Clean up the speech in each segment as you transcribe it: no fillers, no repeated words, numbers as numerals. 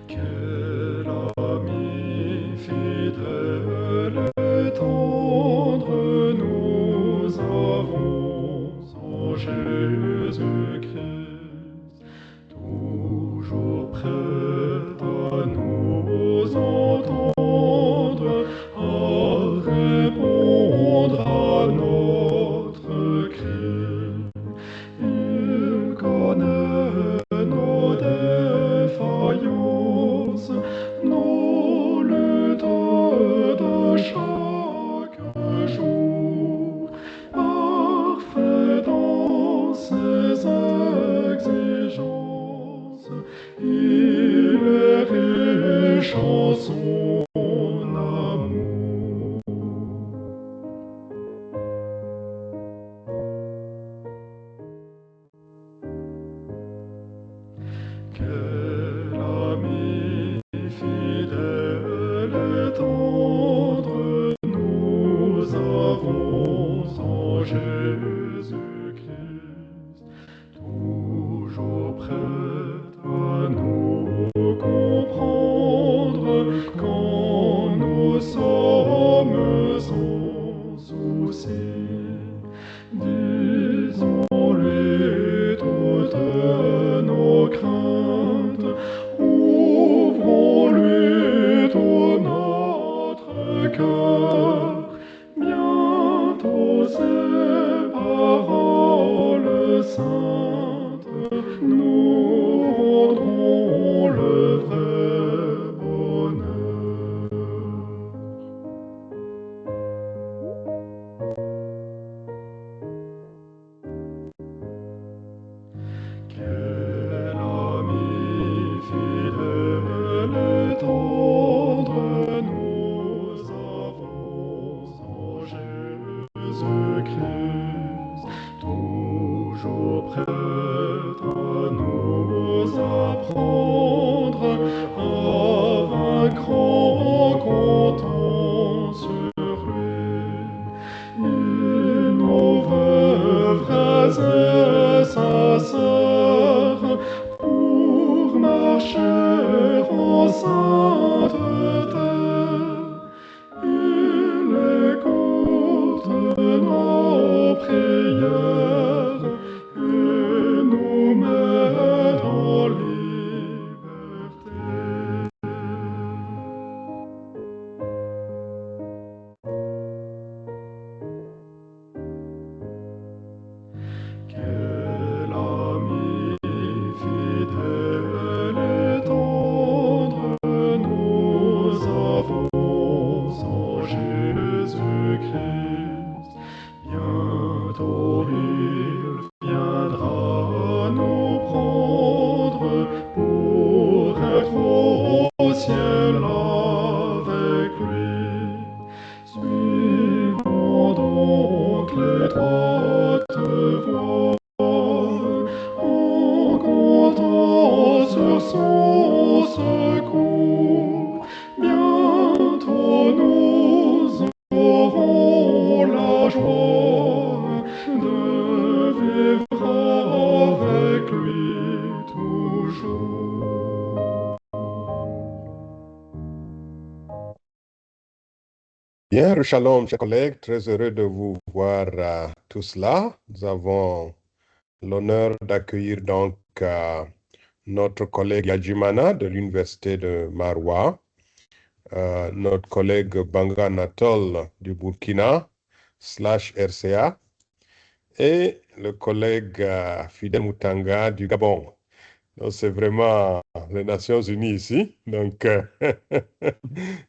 Quel ami fidèle et tendre nous avons en Jésus-Christ, toujours prêt à nous entendre, à répondre à notre cri. Il connaît nos défaillances, nos luttes de chaque jour, parfait dans ses exigences. Il est riche en son amour. Quel ami fidèle et tendre nous avons en Jésus-Christ, toujours prêt à nous comprendre quand nous sommes en souci. Disons-lui toutes nos craintes, ouvrons-lui tout notre cœur. Bientôt ces paroles saintes nous rendront le vrai bonheur. Quel ami fidèle et tendre nous avons en Jésus-Christ, toujours prêt à nous apprendre à vaincre en comptant sur lui. Il nous veut vrais et sincères pour marcher en sainteté. Il écoute nos prières et nous met en liberté. Quel ami fidèle et tendre nous avons en Jésus-Christ. Bientôt il viendra nous prendre pour être au ciel avec lui. Suivons donc l'étroite voie, en comptant sur son secours. Bientôt nous aurons la joie de vivre avec lui toujours. Bien, Shalom, chers collègues, très heureux de vous voir tous là. Nous avons l'honneur d'accueillir donc notre collègue Yajimana de l'Université de Maroua, notre collègue Banga Anatole du Burkina /RCA et le collègue Fidel Moutanga du Gabon. Donc, c'est vraiment les Nations Unies ici. Donc,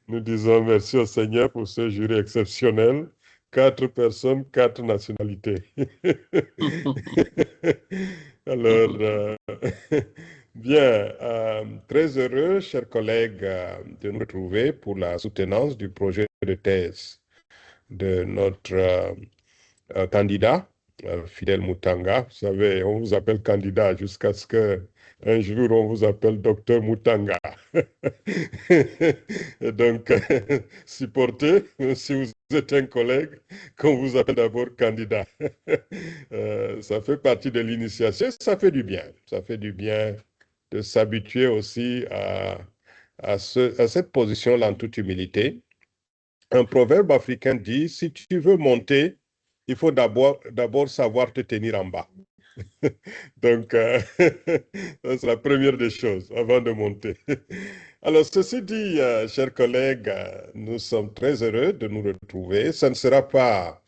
nous disons merci au Seigneur pour ce jury exceptionnel. 4 personnes, 4 nationalités. Alors, bien, très heureux, chers collègues, de nous retrouver pour la soutenance du projet de thèse de notre candidat, Fidel Moutanga. Vous savez, on vous appelle candidat jusqu'à ce que un jour on vous appelle docteur Moutanga. Et donc, supportez, si vous êtes un collègue, qu'on vous appelle d'abord candidat. Ça fait partie de l'initiation, ça fait du bien. Ça fait du bien de s'habituer aussi à cette position-là en toute humilité. Un proverbe africain dit, si tu veux monter, il faut d'abord savoir te tenir en bas. Donc, c'est la première des choses avant de monter. Alors, ceci dit, chers collègues, nous sommes très heureux de nous retrouver. Ce ne sera pas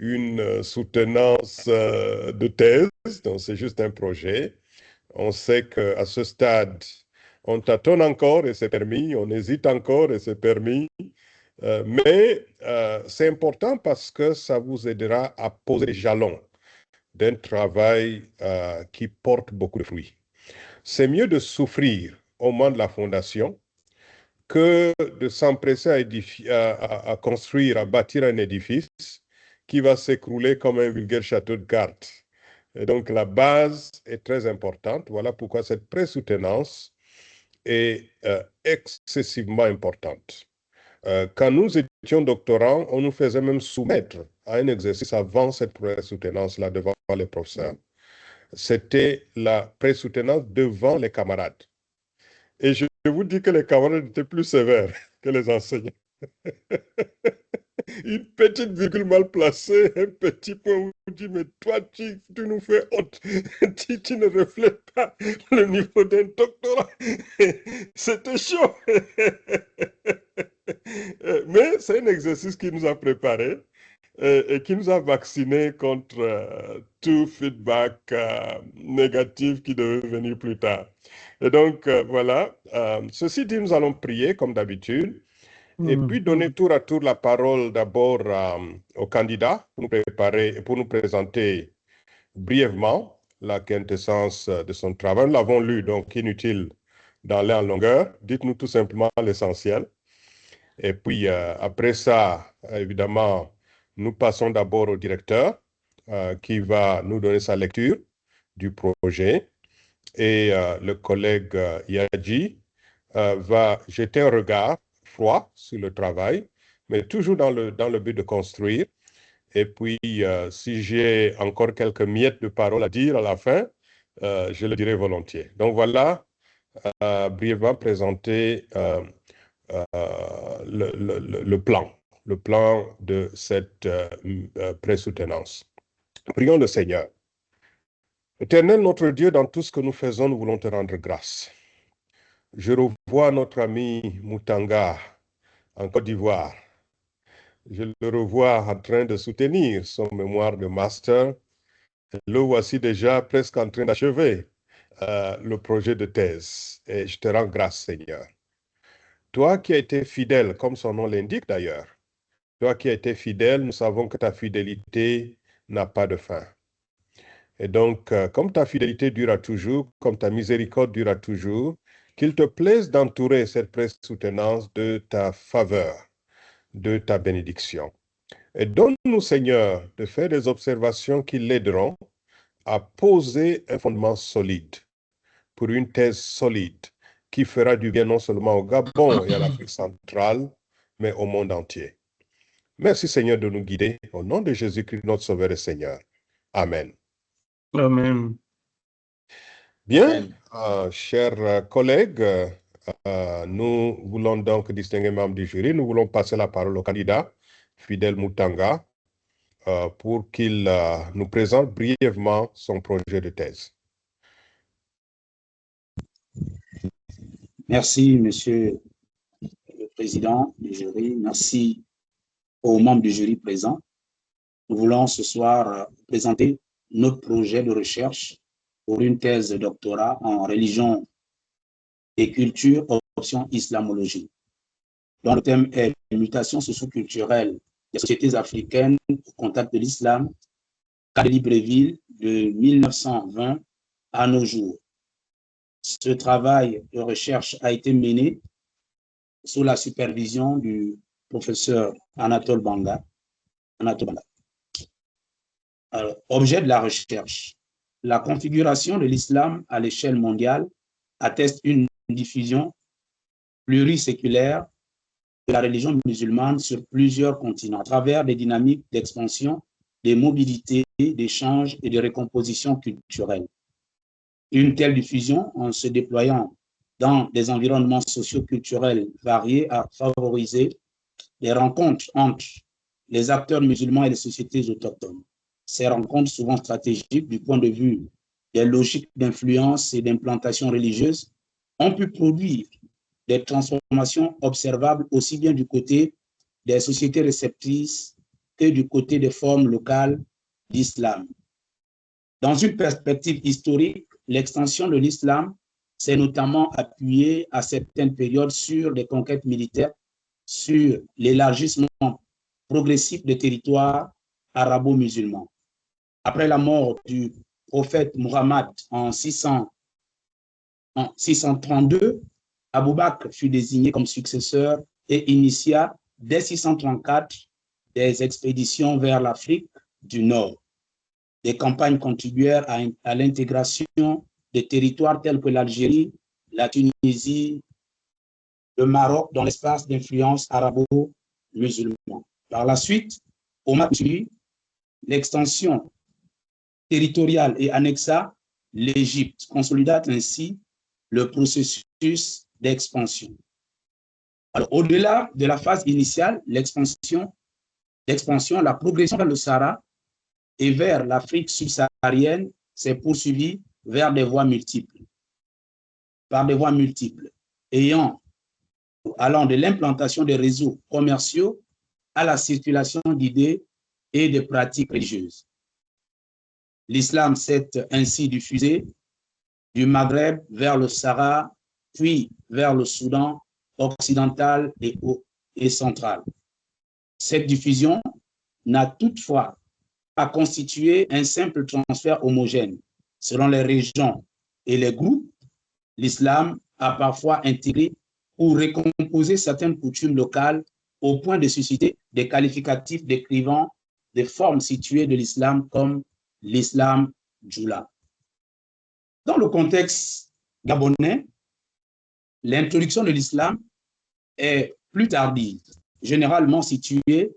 une soutenance de thèse, donc c'est juste un projet. On sait qu'à ce stade, on tâtonne encore et c'est permis, on hésite encore et c'est permis. Mais c'est important parce que ça vous aidera à poser les jalons d'un travail qui porte beaucoup de fruits. C'est mieux de souffrir au moment de la fondation que de s'empresser à construire, à bâtir un édifice qui va s'écrouler comme un vulgaire château de cartes. Et donc la base est très importante. Voilà pourquoi cette présoutenance est excessivement importante. Quand nous étions doctorants, on nous faisait même soumettre à un exercice avant cette présoutenance-là devant les professeurs. C'était la présoutenance devant les camarades. Et je vous dis que les camarades étaient plus sévères que les enseignants. Une petite virgule mal placée, un petit point où on dit, mais toi, tu nous fais honte. Tu ne reflètes pas le niveau d'un doctorat. C'était chaud. Mais c'est un exercice qui nous a préparés et qui nous a vaccinés contre tout feedback négatif qui devait venir plus tard. Et donc, voilà. Ceci dit, nous allons prier comme d'habitude. Et puis donner tour à tour la parole d'abord au candidat pour nous préparer, pour nous présenter brièvement la quintessence de son travail. Nous l'avons lu, donc inutile d'aller en longueur. Dites-nous tout simplement l'essentiel. Et puis après ça, évidemment, nous passons d'abord au directeur qui va nous donner sa lecture du projet. Et le collègue Yadji va jeter un regard froid sur le travail, mais toujours dans le but de construire. Et puis, si j'ai encore quelques miettes de parole à dire à la fin, je le dirai volontiers. Donc voilà, brièvement présenter le plan de cette présoutenance. Prions le Seigneur. Éternel notre Dieu, dans tout ce que nous faisons, nous voulons te rendre grâce. Je revois notre ami Moutanga en Côte d'Ivoire. Je le revois en train de soutenir son mémoire de master. Le voici déjà presque en train d'achever le projet de thèse. Et je te rends grâce, Seigneur. Toi qui as été fidèle, comme son nom l'indique d'ailleurs, toi qui as été fidèle, nous savons que ta fidélité n'a pas de fin. Et donc, comme ta fidélité durera toujours, comme ta miséricorde durera toujours, qu'il te plaise d'entourer cette présoutenance de ta faveur, de ta bénédiction. Et donne-nous, Seigneur, de faire des observations qui l'aideront à poser un fondement solide pour une thèse solide qui fera du bien non seulement au Gabon et à l'Afrique centrale, mais au monde entier. Merci, Seigneur, de nous guider. Au nom de Jésus-Christ, notre Sauveur et Seigneur. Amen. Amen. Bien, chers collègues, nous voulons donc, distinguer membres du jury, nous voulons passer la parole au candidat, Fidèle Moutanga, pour qu'il nous présente brièvement son projet de thèse. Merci, Monsieur le Président du jury. Merci aux membres du jury présents. Nous voulons ce soir présenter notre projet de recherche pour une thèse de doctorat en religion et culture, option islamologie, dont le thème est « Mutation socio-culturelle des sociétés africaines au contact de l'islam, cas de Libreville de 1920 à nos jours ». Ce travail de recherche a été mené sous la supervision du professeur Anatole Banga. Alors, objet de la recherche. La configuration de l'islam à l'échelle mondiale atteste une diffusion pluriséculaire de la religion musulmane sur plusieurs continents, à travers des dynamiques d'expansion, des mobilités, d'échanges et de récomposition culturelle. Une telle diffusion, en se déployant dans des environnements socio-culturels variés a favorisé les rencontres entre les acteurs musulmans et les sociétés autochtones. Ces rencontres, souvent stratégiques du point de vue des logiques d'influence et d'implantation religieuse, ont pu produire des transformations observables aussi bien du côté des sociétés réceptrices que du côté des formes locales d'islam. Dans une perspective historique, l'extension de l'islam s'est notamment appuyée à certaines périodes sur les conquêtes militaires, sur l'élargissement progressif des territoires arabo-musulmans. Après la mort du prophète Muhammad en 632, Abou Bakr fut désigné comme successeur et initia dès 634 des expéditions vers l'Afrique du Nord. Des campagnes contribuèrent à l'intégration des territoires tels que l'Algérie, la Tunisie, le Maroc dans l'espace d'influence arabo-musulman. Par la suite, au Mali, l'extension territoriale et annexa l'Égypte, consolida ainsi le processus d'expansion. Alors, au-delà de la phase initiale, l'expansion, la progression vers le Sahara et vers l'Afrique subsaharienne s'est poursuivie vers des voies multiples, allant de l'implantation des réseaux commerciaux à la circulation d'idées et de pratiques religieuses. L'islam s'est ainsi diffusé du Maghreb vers le Sahara, puis vers le Soudan occidental et central. Cette diffusion n'a toutefois pas constitué un simple transfert homogène. Selon les régions et les groupes, l'islam a parfois intégré ou recomposé certaines coutumes locales au point de susciter des qualificatifs décrivant des formes situées de l'islam comme l'islam djoula. Dans le contexte gabonais, l'introduction de l'islam est plus tardive, généralement située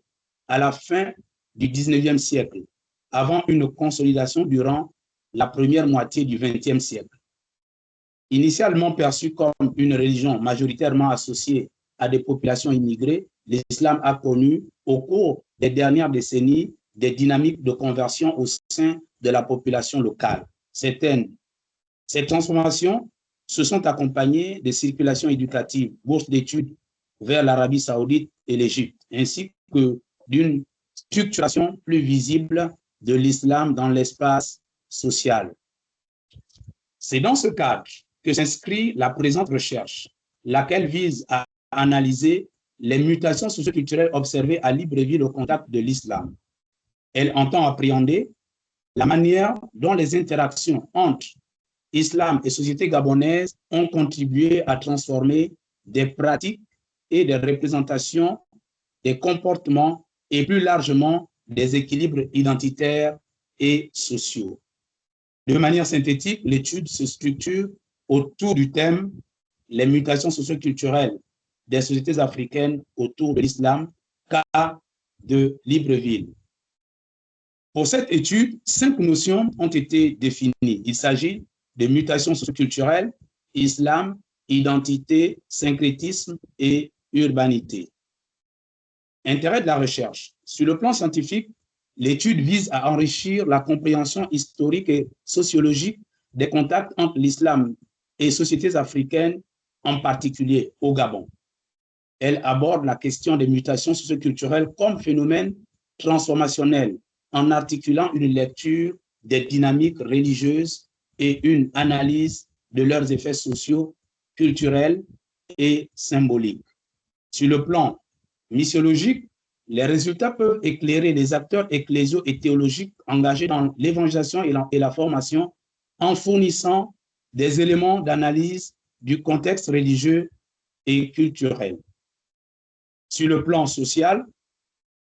à la fin du 19e siècle, avant une consolidation durant la première moitié du 20e siècle. Initialement perçue comme une religion majoritairement associée à des populations immigrées, l'islam a connu au cours des dernières décennies des dynamiques de conversion au sein de la population locale. Ces transformations se sont accompagnées de circulations éducatives, bourses d'études vers l'Arabie saoudite et l'Égypte, ainsi que d'une structuration plus visible de l'islam dans l'espace social. C'est dans ce cadre que s'inscrit la présente recherche, laquelle vise à analyser les mutations socioculturelles observées à Libreville au contact de l'islam. Elle entend appréhender la manière dont les interactions entre islam et société gabonaise ont contribué à transformer des pratiques et des représentations, des comportements et plus largement des équilibres identitaires et sociaux. De manière synthétique, l'étude se structure autour du thème « Les mutations socioculturelles des sociétés africaines autour de l'islam », cas de Libreville. Pour cette étude, 5 notions ont été définies. Il s'agit de mutations socioculturelles, islam, identité, syncrétisme et urbanité. Intérêt de la recherche. Sur le plan scientifique, l'étude vise à enrichir la compréhension historique et sociologique des contacts entre l'islam et sociétés africaines, en particulier au Gabon. Elle aborde la question des mutations socioculturelles comme phénomène transformationnel, en articulant une lecture des dynamiques religieuses et une analyse de leurs effets sociaux, culturels et symboliques. Sur le plan missiologique, les résultats peuvent éclairer les acteurs ecclésiaux et théologiques engagés dans l'évangélisation et la formation en fournissant des éléments d'analyse du contexte religieux et culturel. Sur le plan social,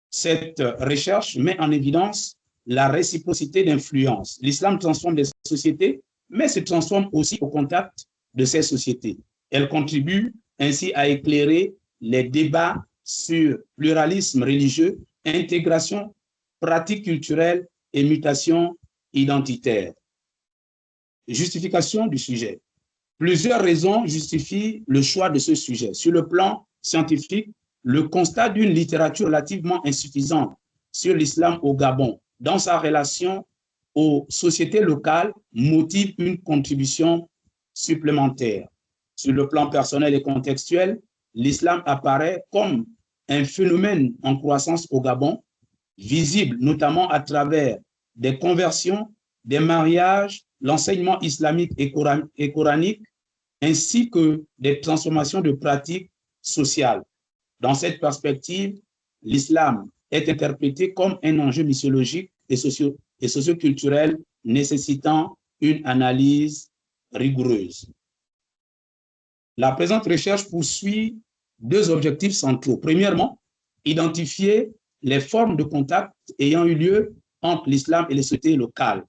cette recherche met en évidence la réciprocité d'influence. L'islam transforme les sociétés, mais se transforme aussi au contact de ces sociétés. Elle contribue ainsi à éclairer les débats sur pluralisme religieux, intégration, pratiques culturelles et mutations identitaires. Justification du sujet. Plusieurs raisons justifient le choix de ce sujet. Sur le plan scientifique, le constat d'une littérature relativement insuffisante sur l'islam au Gabon dans sa relation aux sociétés locales motive une contribution supplémentaire. Sur le plan personnel et contextuel, l'islam apparaît comme un phénomène en croissance au Gabon, visible notamment à travers des conversions, des mariages, l'enseignement islamique et coranique, ainsi que des transformations de pratiques sociales. Dans cette perspective, l'islam est interprété comme un enjeu missiologique et socioculturel nécessitant une analyse rigoureuse. La présente recherche poursuit deux objectifs centraux. Premièrement, identifier les formes de contact ayant eu lieu entre l'islam et les sociétés locales.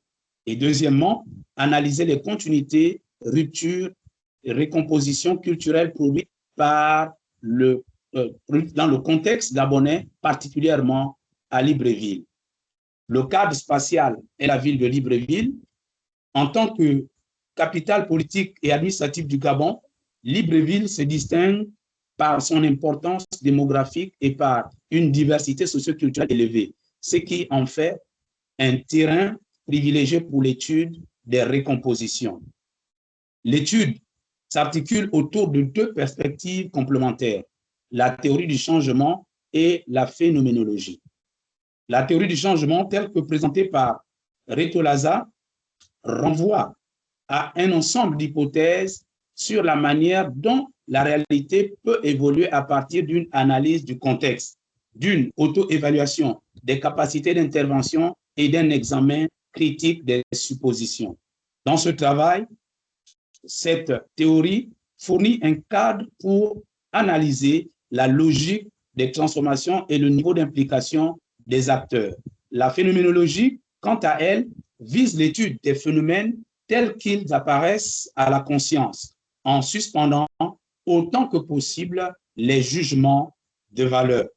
Et deuxièmement, analyser les continuités, ruptures et récompositions culturelles produites par dans le contexte gabonais, particulièrement à Libreville. Le cadre spatial est la ville de Libreville. En tant que capitale politique et administrative du Gabon, Libreville se distingue par son importance démographique et par une diversité socioculturelle élevée, ce qui en fait un terrain privilégié pour l'étude des récompositions. L'étude s'articule autour de deux perspectives complémentaires, la théorie du changement et la phénoménologie. La théorie du changement, telle que présentée par Reto Laza, renvoie à un ensemble d'hypothèses sur la manière dont la réalité peut évoluer à partir d'une analyse du contexte, d'une auto-évaluation des capacités d'intervention et d'un examen critique des suppositions. Dans ce travail, cette théorie fournit un cadre pour analyser la logique des transformations et le niveau d'implication des acteurs. La phénoménologie, quant à elle, vise l'étude des phénomènes tels qu'ils apparaissent à la conscience, en suspendant autant que possible les jugements de valeur.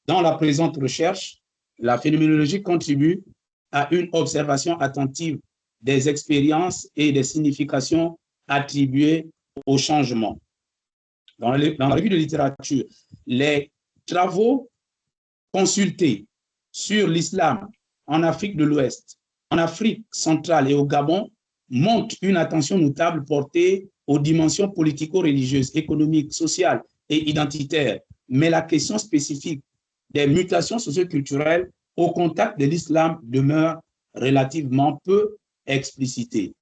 Dans la présente recherche, la phénoménologie contribue à une observation attentive des expériences et des significations attribuées au changement. Dans la revue de littérature, les travaux consultés sur l'islam en Afrique de l'Ouest, en Afrique centrale et au Gabon montrent une attention notable portée aux dimensions politico-religieuses, économiques, sociales et identitaires, mais la question spécifique des mutations socioculturelles au contact de l'islam demeure relativement peu explicitée.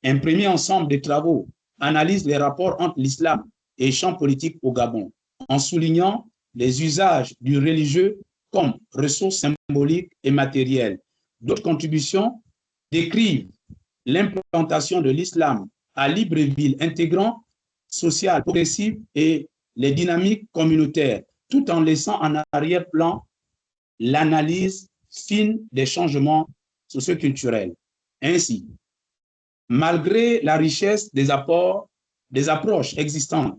Un premier ensemble de travaux analyse les rapports entre l'islam et les champs politiques au Gabon, en soulignant les usages du religieux comme ressources symboliques et matérielles. D'autres contributions décrivent l'implantation de l'islam à Libreville, intégrant social, progressif et les dynamiques communautaires, tout en laissant en arrière-plan l'analyse fine des changements socioculturels. Ainsi, malgré la richesse des approches existantes,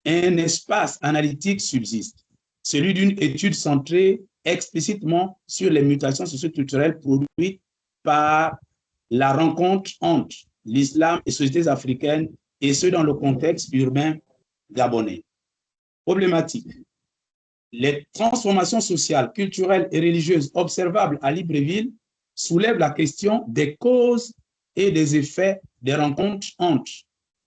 un espace analytique subsiste, celui d'une étude centrée explicitement sur les mutations socioculturelles produites par la rencontre entre l'islam et les sociétés africaines, et ce dans le contexte urbain gabonais. Problématique. Les transformations sociales, culturelles et religieuses observables à Libreville soulèvent la question des causes et des effets des rencontres entre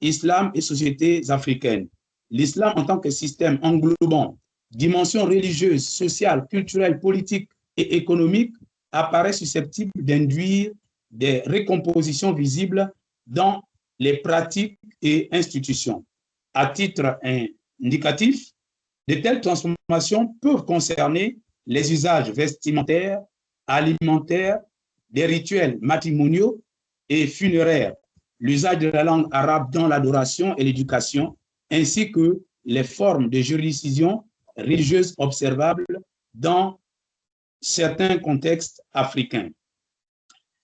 islam et sociétés africaines. L'islam en tant que système englobant dimensions religieuses, sociales, culturelles, politiques et économiques apparaît susceptible d'induire des récompositions visibles dans les pratiques et institutions. À titre indicatif, de telles transformations peuvent concerner les usages vestimentaires, alimentaires, des rituels matrimoniaux et funéraires, l'usage de la langue arabe dans l'adoration et l'éducation, ainsi que les formes de jurisdiction religieuse observables dans certains contextes africains.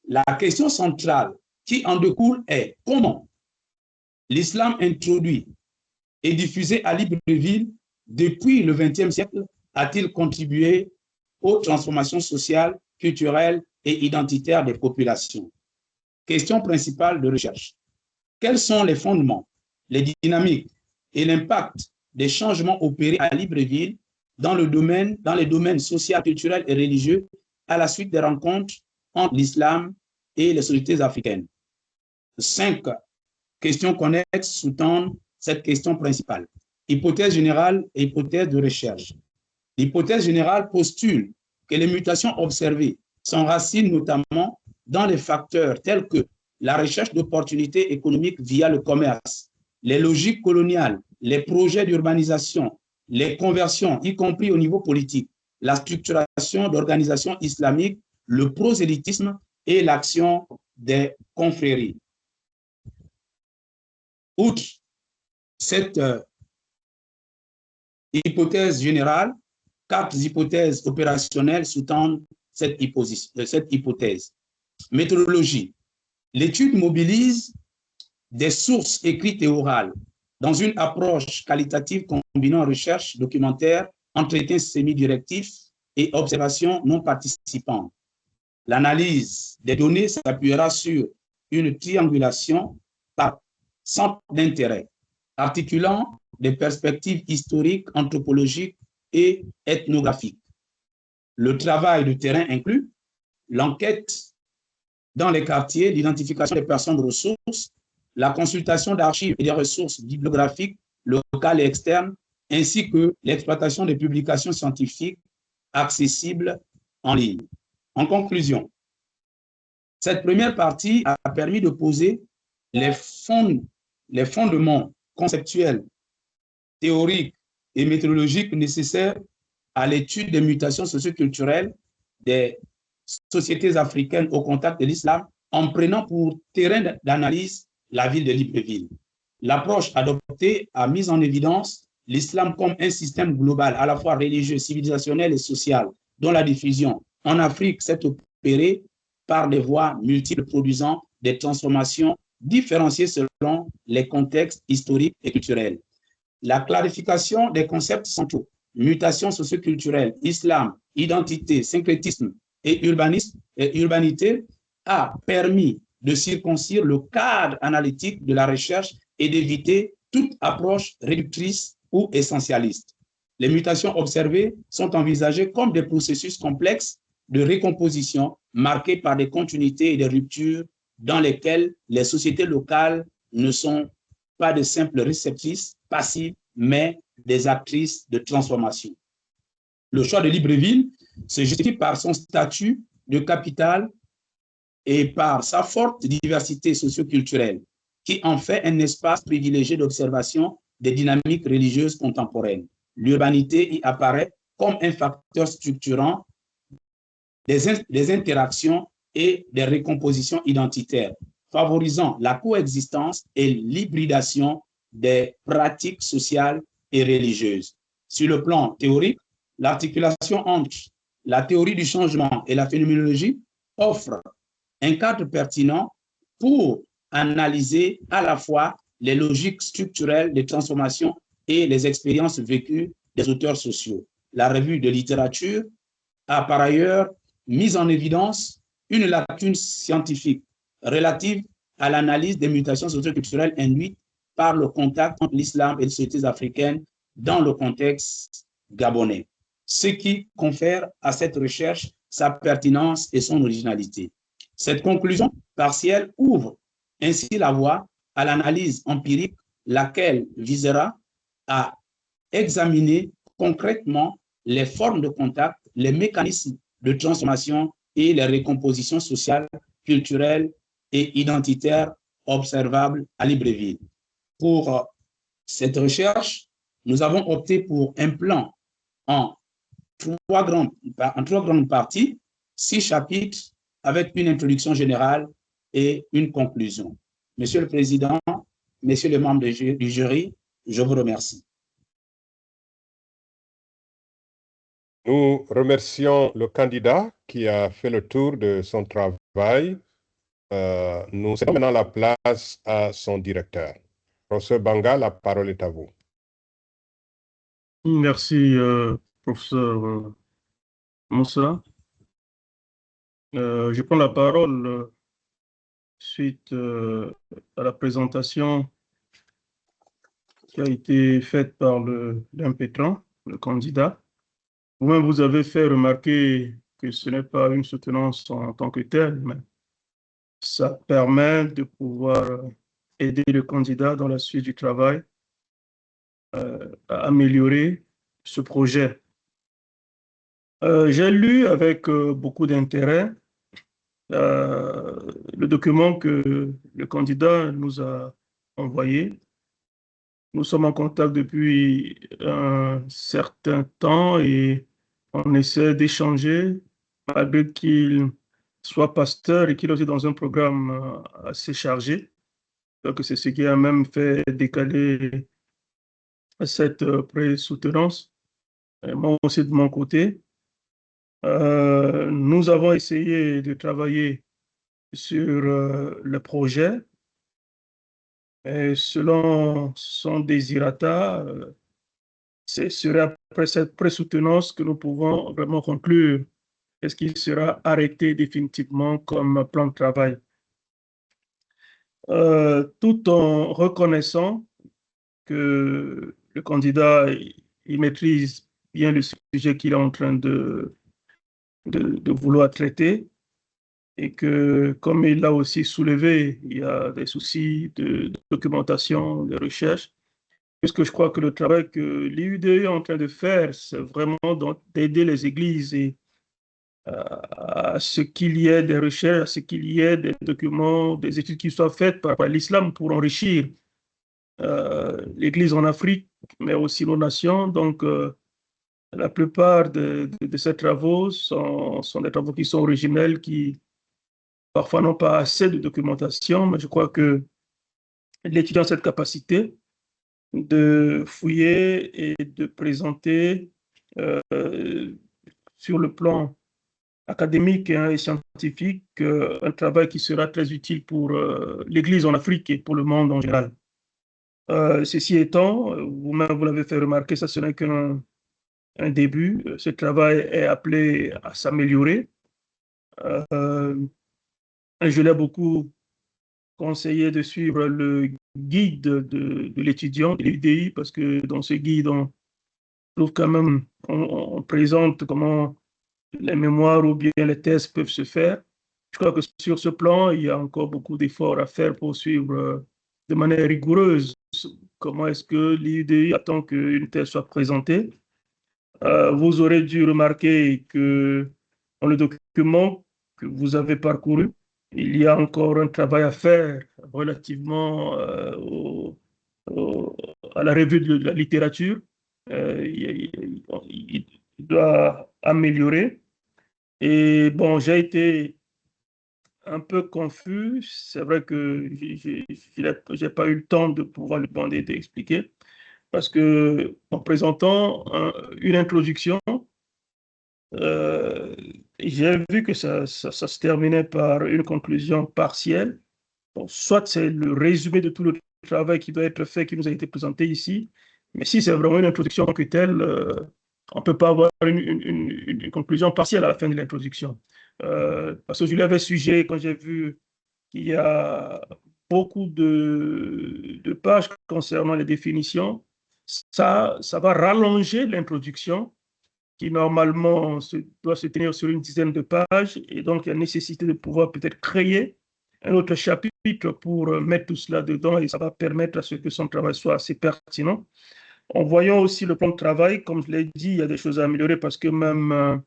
La question centrale qui en découle est comment l'islam introduit et diffusé à Libreville depuis le XXe siècle a-t-il contribué aux transformations sociales, culturelles et identitaires des populations? Question principale de recherche. Quels sont les fondements, les dynamiques et l'impact des changements opérés à Libreville dans les domaines social, culturel et religieux à la suite des rencontres entre l'islam et les sociétés africaines. 5 questions connexes sous-tendent cette question principale. Hypothèse générale et hypothèse de recherche. L'hypothèse générale postule que les mutations observées s'enracinent notamment dans les facteurs tels que la recherche d'opportunités économiques via le commerce, les logiques coloniales, les projets d'urbanisation, les conversions, y compris au niveau politique, la structuration d'organisations islamiques, le prosélytisme et l'action des confréries. Outre cette hypothèse générale, 4 hypothèses opérationnelles sous-tendent cette hypothèse. Méthodologie. L'étude mobilise des sources écrites et orales dans une approche qualitative combinant recherche documentaire, entretien semi-directif et observation non participante. L'analyse des données s'appuiera sur une triangulation par centre d'intérêt, articulant des perspectives historiques, anthropologiques et ethnographiques. Le travail de terrain inclut l'enquête dans les quartiers, l'identification des personnes ressources, la consultation d'archives et des ressources bibliographiques locales et externes, ainsi que l'exploitation des publications scientifiques accessibles en ligne. En conclusion, cette première partie a permis de poser les fondements conceptuels, théoriques et méthodologiques nécessaires à l'étude des mutations socioculturelles des sociétés africaines au contact de l'islam en prenant pour terrain d'analyse la ville de Libreville. L'approche adoptée a mis en évidence l'islam comme un système global, à la fois religieux, civilisationnel et social, dont la diffusion en Afrique s'est opérée par des voies multiples produisant des transformations différenciées selon les contextes historiques et culturels. La clarification des concepts centraux, mutation socioculturelle, islam, identité, syncrétisme et urbanité a permis de circoncire le cadre analytique de la recherche et d'éviter toute approche réductrice ou essentialiste. Les mutations observées sont envisagées comme des processus complexes de récomposition marqués par des continuités et des ruptures dans lesquelles les sociétés locales ne sont pas de simples réceptrices passives, mais des actrices de transformation. Le choix de Libreville se justifie par son statut de capitale et par sa forte diversité socio-culturelle, qui en fait un espace privilégié d'observation des dynamiques religieuses contemporaines. L'urbanité y apparaît comme un facteur structurant des interactions et des récompositions identitaires, favorisant la coexistence et l'hybridation des pratiques sociales et religieuses. Sur le plan théorique, l'articulation entre la théorie du changement et la phénoménologie offre un cadre pertinent pour analyser à la fois les logiques structurelles des transformations et les expériences vécues des auteurs sociaux. La revue de littérature a par ailleurs mis en évidence une lacune scientifique relative à l'analyse des mutations socioculturelles induites par le contact entre l'islam et les sociétés africaines dans le contexte gabonais, ce qui confère à cette recherche sa pertinence et son originalité. Cette conclusion partielle ouvre ainsi la voie à l'analyse empirique, laquelle visera à examiner concrètement les formes de contact, les mécanismes de transformation et les récompositions sociales, culturelles et identitaires observables à Libreville. Pour cette recherche, nous avons opté pour un plan en trois grandes parties, 6 chapitres avec une introduction générale et une conclusion. Monsieur le Président, messieurs les membres du jury, je vous remercie. Nous remercions le candidat qui a fait le tour de son travail. Nous cédons maintenant la place à son directeur. Professeur Banga, la parole est à vous. Merci, professeur Moussa. Je prends la parole suite à la présentation qui a été faite par l'impétrant, le candidat. Vous-même, vous avez fait remarquer que ce n'est pas une soutenance en tant que telle, mais ça permet de pouvoir aider le candidat dans la suite du travail à améliorer ce projet. J'ai lu avec beaucoup d'intérêt le document que le candidat nous a envoyé. Nous sommes en contact depuis un certain temps et on essaie d'échanger, malgré qu'il soit pasteur et qu'il est aussi dans un programme assez chargé. Donc, c'est ce qui a même fait décaler cette pré-soutenance. Moi aussi, de mon côté, nous avons essayé de travailler sur le projet. Et selon son désirata, ce serait après cette pré-soutenance que nous pouvons vraiment conclure est-ce qu'il sera arrêté définitivement comme plan de travail. Tout en reconnaissant que le candidat il maîtrise bien le sujet qu'il est en train de vouloir traiter et que, comme il l'a aussi soulevé, il y a des soucis de documentation, de recherche, puisque je crois que le travail que l'IUDE est en train de faire, c'est vraiment d'aider les églises et à ce qu'il y ait des recherches, à ce qu'il y ait des documents, des études qui soient faites par l'islam pour enrichir l'Église en Afrique, mais aussi nos nations. Donc, la plupart de ces travaux sont des travaux qui sont originels, qui parfois n'ont pas assez de documentation, mais je crois que l'étudiant a cette capacité de fouiller et de présenter sur le plan académique et scientifique un travail qui sera très utile pour l'Église en Afrique et pour le monde en général. Ceci étant, vous-même vous l'avez fait remarquer, ça ce n'est qu'un début. Ce travail est appelé à s'améliorer. Je l'ai beaucoup conseillé de suivre le guide de l'étudiant de l'UDI parce que dans ce guide, on trouve quand même, on présente comment les mémoires ou bien les thèses peuvent se faire. Je crois que sur ce plan, il y a encore beaucoup d'efforts à faire pour suivre de manière rigoureuse comment est-ce que l'IUDI attend qu'une thèse soit présentée. Vous aurez dû remarquer que dans le document que vous avez parcouru, il y a encore un travail à faire relativement à la revue de la littérature. Il doit améliorer. Et bon, j'ai été un peu confus. C'est vrai que j'ai pas eu le temps de pouvoir lui demander d'expliquer parce que en présentant une introduction, j'ai vu que ça se terminait par une conclusion partielle. Bon, soit c'est le résumé de tout le travail qui doit être fait, qui nous a été présenté ici, mais si c'est vraiment une introduction en tant que telle, on ne peut pas avoir une conclusion partielle à la fin de l'introduction. Parce que je lui avais suggéré, quand j'ai vu qu'il y a beaucoup de pages concernant les définitions, ça va rallonger l'introduction qui normalement doit se tenir sur une dizaine de pages. Et donc, il y a nécessité de pouvoir peut-être créer un autre chapitre pour mettre tout cela dedans et ça va permettre à ce que son travail soit assez pertinent. En voyant aussi le plan de travail, comme je l'ai dit, il y a des choses à améliorer parce que même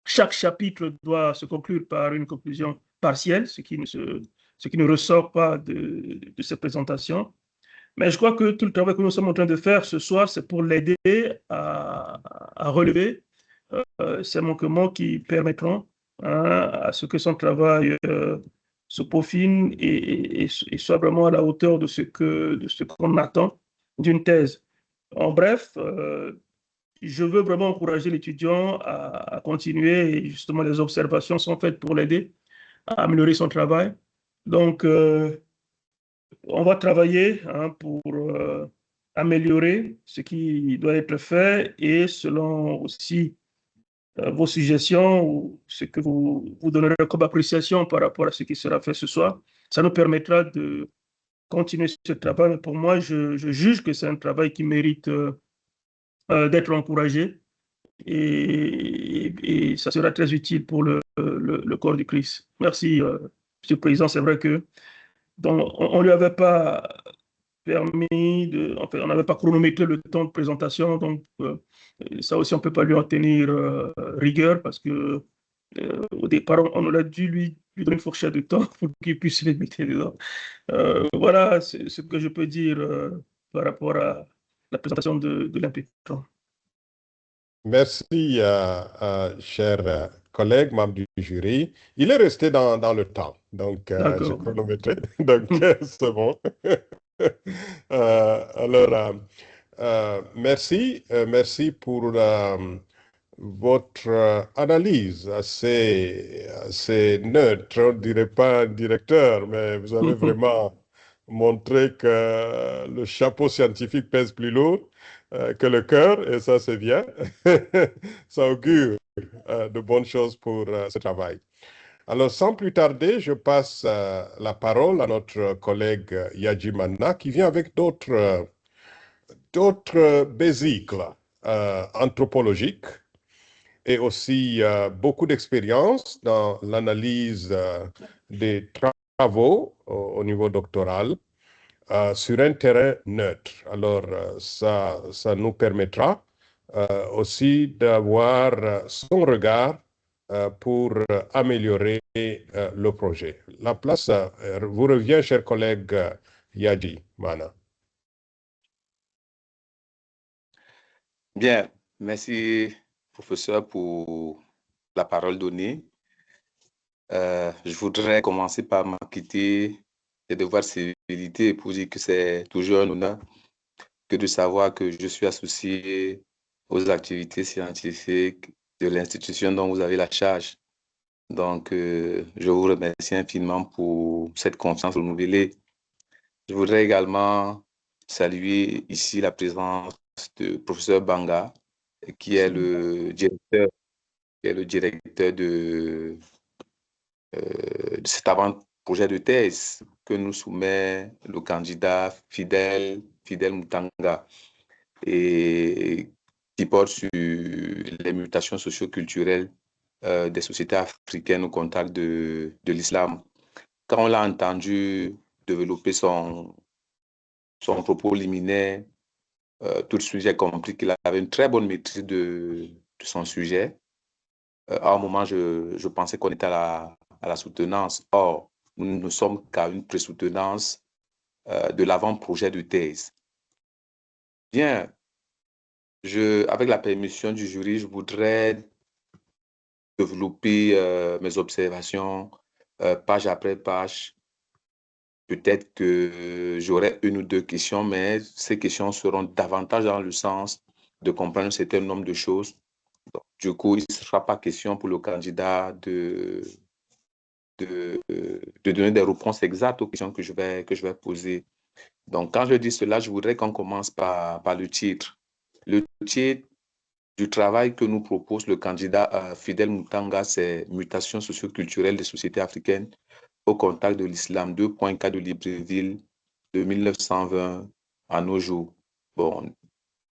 chaque chapitre doit se conclure par une conclusion partielle, ce qui ne ressort pas de ces présentations. Mais je crois que tout le travail que nous sommes en train de faire ce soir, c'est pour l'aider à relever ces manquements qui permettront à ce que son travail se peaufine et soit vraiment à la hauteur de ce qu'on attend d'une thèse. En bref, je veux vraiment encourager l'étudiant à continuer et justement les observations sont faites pour l'aider à améliorer son travail. Donc, on va travailler pour améliorer ce qui doit être fait et selon aussi vos suggestions ou ce que vous donnerez comme appréciation par rapport à ce qui sera fait ce soir, ça nous permettra de continuer ce travail. Mais pour moi, je juge que c'est un travail qui mérite d'être encouragé et ça sera très utile pour le corps du Christ. Merci, Monsieur le Président. C'est vrai que donc, on ne lui avait pas permis enfin, on n'avait pas chronométré le temps de présentation, donc ça aussi, on ne peut pas lui en tenir rigueur parce que au départ, on aurait dû lui donner une fourchette de temps pour qu'il puisse les mettre dedans. Voilà ce que je peux dire par rapport à la présentation de l'impétrant. Merci, cher collègue, membre du jury. Il est resté dans le temps, donc j'ai chronométré, donc c'est bon. Alors, merci pour votre analyse assez neutre, on ne dirait pas un directeur, mais vous avez vraiment montré que le chapeau scientifique pèse plus lourd que le cœur, et ça c'est bien. Ça augure de bonnes choses pour ce travail. Alors, sans plus tarder, je passe la parole à notre collègue Yadji Manna, qui vient avec d'autres besicles anthropologiques et aussi beaucoup d'expérience dans l'analyse des travaux au niveau doctoral sur un terrain neutre. Alors, ça nous permettra aussi d'avoir son regard pour améliorer le projet. La place vous revient, cher collègue Yadji Mana. Bien, merci, professeur, pour la parole donnée. Je voudrais commencer par m'acquitter des devoirs de civilité pour dire que c'est toujours un honneur que de savoir que je suis associé aux activités scientifiques de l'institution dont vous avez la charge. Donc, je vous remercie infiniment pour cette confiance renouvelée. Je voudrais également saluer ici la présence du professeur Banga, qui est le directeur, de cet avant-projet de thèse que nous soumet le candidat Fidel Mutanga, et qui porte sur les mutations socio-culturelles des sociétés africaines au contact de l'islam. Quand on l'a entendu développer son propos liminaire, tout de suite, j'ai compris qu'il avait une très bonne maîtrise de son sujet. À un moment, je pensais qu'on était à la soutenance. Or, nous ne sommes qu'à une pré-soutenance de l'avant-projet de thèse. Bien, avec la permission du jury, je voudrais développer mes observations page après page. Peut-être que j'aurai une ou deux questions, mais ces questions seront davantage dans le sens de comprendre un certain nombre de choses. Donc, du coup, il ne sera pas question pour le candidat de donner des réponses exactes aux questions que je vais poser. Donc, quand je dis cela, je voudrais qu'on commence par le titre. Le titre du travail que nous propose le candidat Fidel Mutanga, c'est « Mutations socio-culturelles des sociétés africaines au contact de l'islam, 2 cas de Libreville de 1920 à nos jours ». Bon,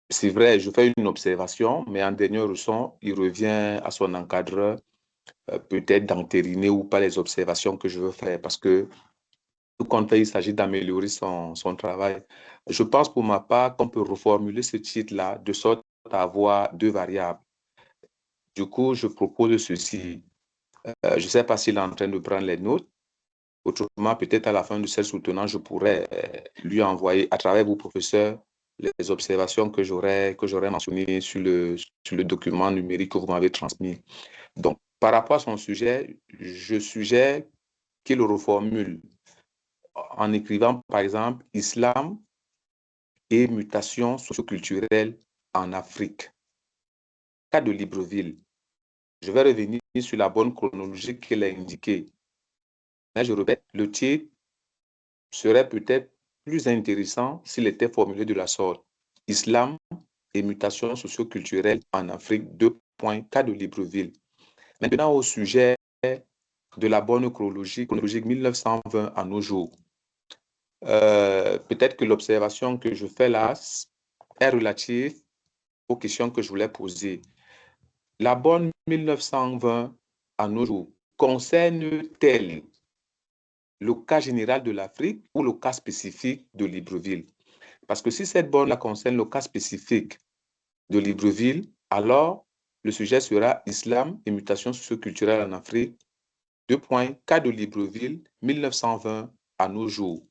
c'est vrai, je fais une observation, mais en dernier ressort, il revient à son encadreur peut-être d'entériner ou pas les observations que je veux faire, parce que tout compte fait, il s'agit d'améliorer son travail. Je pense pour ma part qu'on peut reformuler ce titre-là de sorte à avoir 2 variables. Du coup, je propose ceci. Je ne sais pas s'il est en train de prendre les notes. Autrement, peut-être à la fin de cette soutenance, je pourrais lui envoyer, à travers vous, professeur, les observations que j'aurais mentionnées sur le document numérique que vous m'avez transmis. Donc, par rapport à son sujet, je suggère qu'il le reformule en écrivant, par exemple, « Islam et mutations socioculturelles en Afrique ». Cas de Libreville. Je vais revenir sur la bonne chronologie qu'elle a indiquée. Mais je répète, le titre serait peut-être plus intéressant s'il était formulé de la sorte. « Islam et mutations socioculturelles en Afrique, 2 cas de Libreville ». Maintenant, au sujet de la bonne chronologie 1920 à nos jours. peut-être que l'observation que je fais là est relative aux questions que je voulais poser. La bonne 1920 à nos jours concerne-t-elle le cas général de l'Afrique ou le cas spécifique de Libreville? Parce que si cette bonne concerne le cas spécifique de Libreville, alors le sujet sera Islam et mutations socio-culturelles en Afrique. 2 points, cas de Libreville, 1920 à nos jours.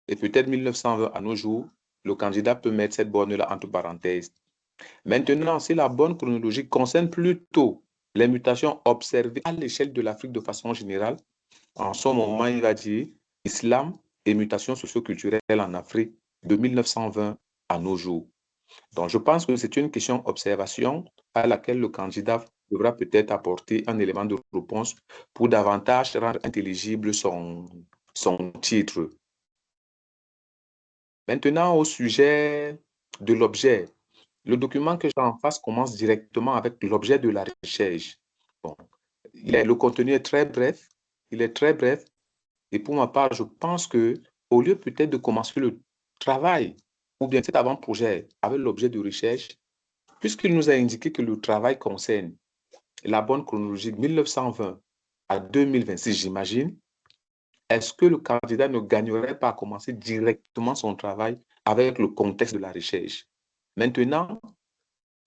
Et peut-être 1920 à nos jours, le candidat peut mettre cette borne-là entre parenthèses. Maintenant, si la bonne chronologie concerne plutôt les mutations observées à l'échelle de l'Afrique de façon générale, en ce moment, il va dire Islam et mutations socio-culturelles en Afrique de 1920 à nos jours. Donc, je pense que c'est une question observation à laquelle le candidat devra peut-être apporter un élément de réponse pour davantage rendre intelligible son titre. Maintenant, au sujet de l'objet, le document que j'ai en face commence directement avec l'objet de la recherche. Bon, le contenu est très bref, il est très bref, et pour ma part, je pense que au lieu peut-être de commencer le travail ou bien cet avant-projet avec l'objet de recherche, puisqu'il nous a indiqué que le travail concerne la bonne chronologie de 1920 à 2026, j'imagine, est-ce que le candidat ne gagnerait pas à commencer directement son travail avec le contexte de la recherche? Maintenant,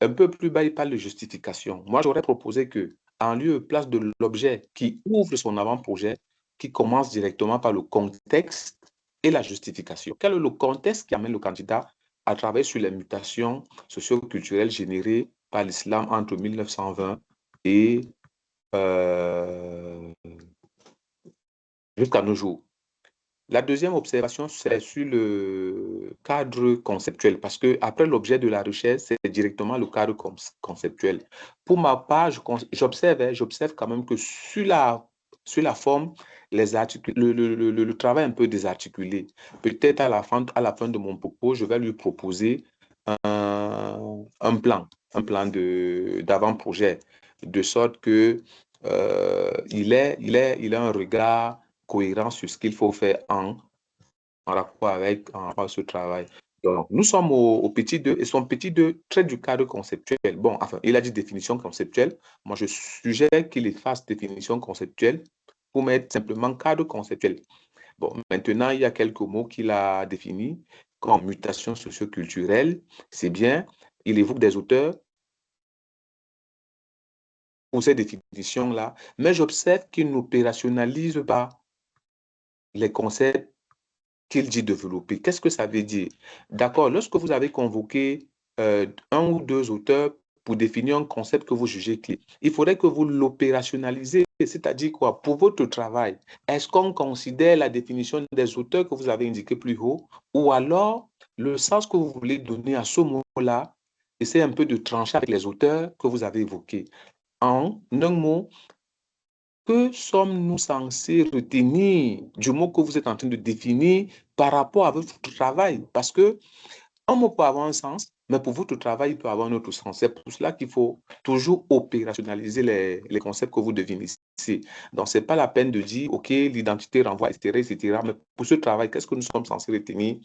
un peu plus bas, il parle de justification. Moi, j'aurais proposé que, en lieu et place de l'objet qui ouvre son avant-projet, qui commence directement par le contexte et la justification. Quel est le contexte qui amène le candidat à travailler sur les mutations socio-culturelles générées par l'islam entre 1920 et jusqu'à nos jours? La deuxième observation, c'est sur le cadre conceptuel, parce que après l'objet de la recherche, c'est directement le cadre conceptuel. Pour ma part, j'observe quand même que sur la forme, le travail est un peu désarticulé. Peut-être à la fin de mon propos, je vais lui proposer un plan d'avant-projet, de sorte que il ait un regard cohérent sur ce qu'il faut faire en rapport avec ce travail. Donc, nous sommes au petit 2 et son petit 2 traite du cadre conceptuel. Bon, enfin, il a dit définition conceptuelle. Moi, je suggère qu'il efface définition conceptuelle pour mettre simplement cadre conceptuel. Bon, maintenant, il y a quelques mots qu'il a définis comme mutation socio-culturelle. C'est bien, il évoque des auteurs pour ces définitions-là, mais j'observe qu'il n'opérationnalise pas les concepts qu'il dit développer. Qu'est-ce que ça veut dire? D'accord, lorsque vous avez convoqué un ou deux auteurs pour définir un concept que vous jugez clé, il faudrait que vous l'opérationnalisez, c'est-à-dire quoi? Pour votre travail, est-ce qu'on considère la définition des auteurs que vous avez indiqué plus haut, ou alors le sens que vous voulez donner à ce mot-là, essayez un peu de trancher avec les auteurs que vous avez évoqués. En un mot, que sommes-nous censés retenir du mot que vous êtes en train de définir par rapport à votre travail? Parce que un mot peut avoir un sens, mais pour votre travail, il peut avoir un autre sens. C'est pour cela qu'il faut toujours opérationnaliser les concepts que vous définissez. Donc, ce n'est pas la peine de dire, OK, l'identité renvoie, etc., etc. Mais pour ce travail, qu'est-ce que nous sommes censés retenir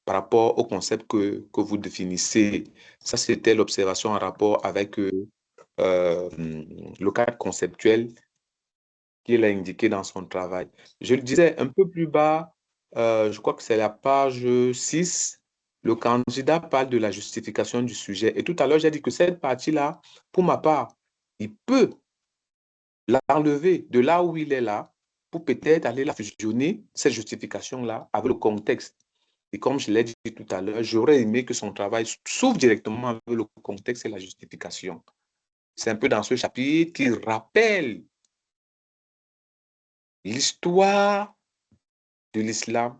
par rapport au concept que vous définissez? Ça, c'était l'observation en rapport avec le cadre conceptuel qu'il a indiqué dans son travail. Je le disais un peu plus bas, je crois que c'est la page 6, le candidat parle de la justification du sujet. Et tout à l'heure, j'ai dit que cette partie-là, pour ma part, il peut l'enlever de là où il est là pour peut-être aller la fusionner, cette justification-là, avec le contexte. Et comme je l'ai dit tout à l'heure, j'aurais aimé que son travail s'ouvre directement avec le contexte et la justification. C'est un peu dans ce chapitre qu'il rappelle l'histoire de l'islam,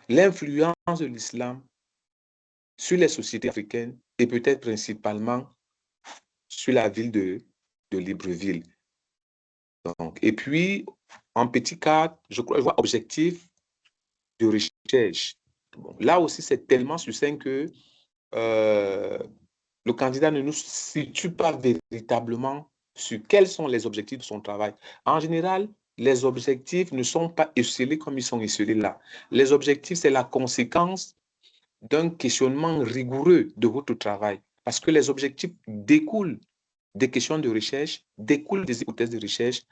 l'influence de l'islam sur les sociétés africaines et peut-être principalement sur la ville de Libreville. Donc, et puis, en petit cadre, je vois objectif de recherche. Bon, là aussi, c'est tellement succinct que le candidat ne nous situe pas véritablement sur quels sont les objectifs de son travail. En général, les objectifs ne sont pas esselés comme ils sont esselés là. Les objectifs, c'est la conséquence d'un questionnement rigoureux de votre travail. Parce que les objectifs découlent des questions de recherche, découlent des hypothèses de recherche.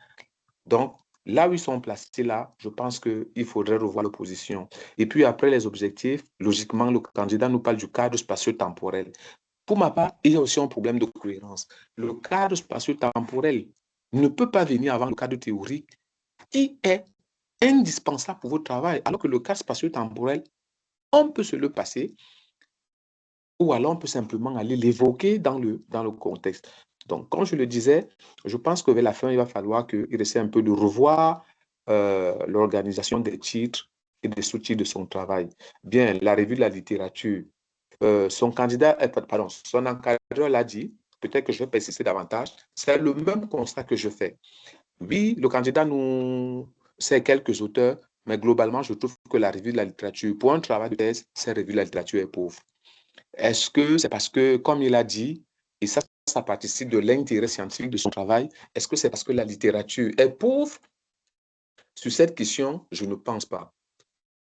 Donc, là où ils sont placés là, je pense qu'il faudrait revoir l'opposition. Et puis après les objectifs, logiquement, le candidat nous parle du cadre spatio-temporel. Pour ma part, il y a aussi un problème de cohérence. Le cadre spatio-temporel ne peut pas venir avant le cadre théorique qui est indispensable pour votre travail, alors que le cadre spatio-temporel, on peut se le passer ou alors on peut simplement aller l'évoquer dans le contexte. Donc, comme je le disais, je pense que vers la fin, il va falloir qu'il essaie un peu de revoir l'organisation des titres et des sous-titres de son travail. Bien, la revue de la littérature, son encadreur l'a dit, peut-être que je vais préciser davantage, c'est le même constat que je fais. Oui, le candidat nous sait quelques auteurs, mais globalement, je trouve que la revue de la littérature, pour un travail de thèse, cette revue de la littérature est pauvre. Est-ce que c'est parce que, comme il a dit, et ça participe de l'intérêt scientifique de son travail, est-ce que c'est parce que la littérature est pauvre? Sur cette question, je ne pense pas.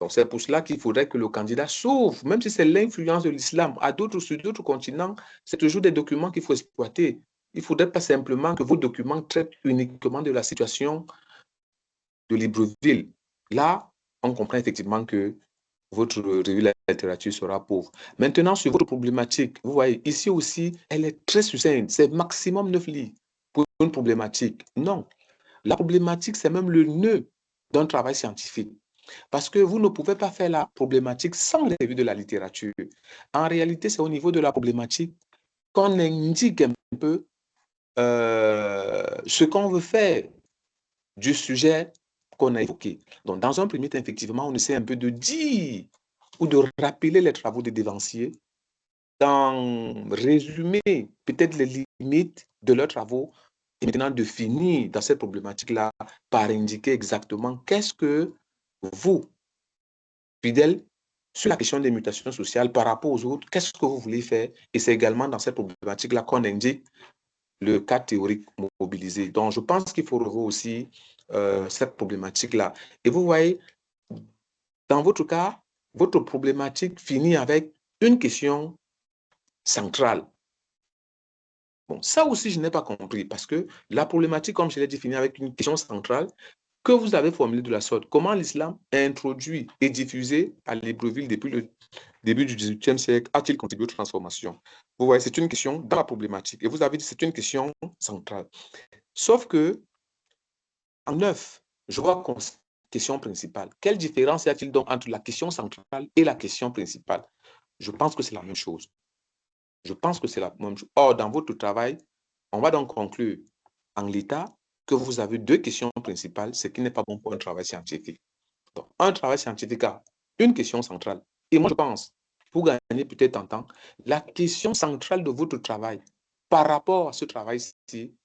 Donc, c'est pour cela qu'il faudrait que le candidat s'ouvre, même si c'est l'influence de l'islam, sur d'autres continents, c'est toujours des documents qu'il faut exploiter. Il ne faudrait pas simplement que vos documents traitent uniquement de la situation de Libreville. Là, on comprend effectivement que votre revue de la littérature sera pauvre. Maintenant, sur votre problématique, vous voyez, ici aussi, elle est très succincte. C'est maximum 9 livres pour une problématique. Non. La problématique, c'est même le nœud d'un travail scientifique. Parce que vous ne pouvez pas faire la problématique sans la revue de la littérature. En réalité, c'est au niveau de la problématique qu'on indique un peu ce qu'on veut faire du sujet qu'on a évoqué. Donc, dans un premier temps, effectivement, on essaie un peu de dire ou de rappeler les travaux des dévanciers, d'en résumer peut-être les limites de leurs travaux et maintenant de finir dans cette problématique-là par indiquer exactement qu'est-ce que vous, fidèles sur la question des mutations sociales par rapport aux autres, qu'est-ce que vous voulez faire? Et c'est également dans cette problématique-là qu'on indique le cadre théorique mobilisé. Donc, je pense qu'il faut revoir aussi cette problématique-là. Et vous voyez, dans votre cas, votre problématique finit avec une question centrale. Bon, ça aussi, je n'ai pas compris parce que la problématique, comme je l'ai dit, finit avec une question centrale que vous avez formulée de la sorte. Comment l'islam introduit et diffusé à Libreville depuis le début du XVIIIe siècle a-t-il contribué aux transformations? Vous voyez, c'est une question dans la problématique. Et vous avez dit c'est une question centrale. Sauf que, en neuf, je vois comme question principale. Quelle différence y a-t-il donc entre la question centrale et la question principale? Je pense que c'est la même chose. Je pense que c'est la même chose. Or, dans votre travail, on va donc conclure en l'état que vous avez deux questions principales, ce qui n'est pas bon pour un travail scientifique. Donc, un travail scientifique a une question centrale. Et moi, je pense, pour gagner peut-être en temps, la question centrale de votre travail par rapport à ce travail-ci,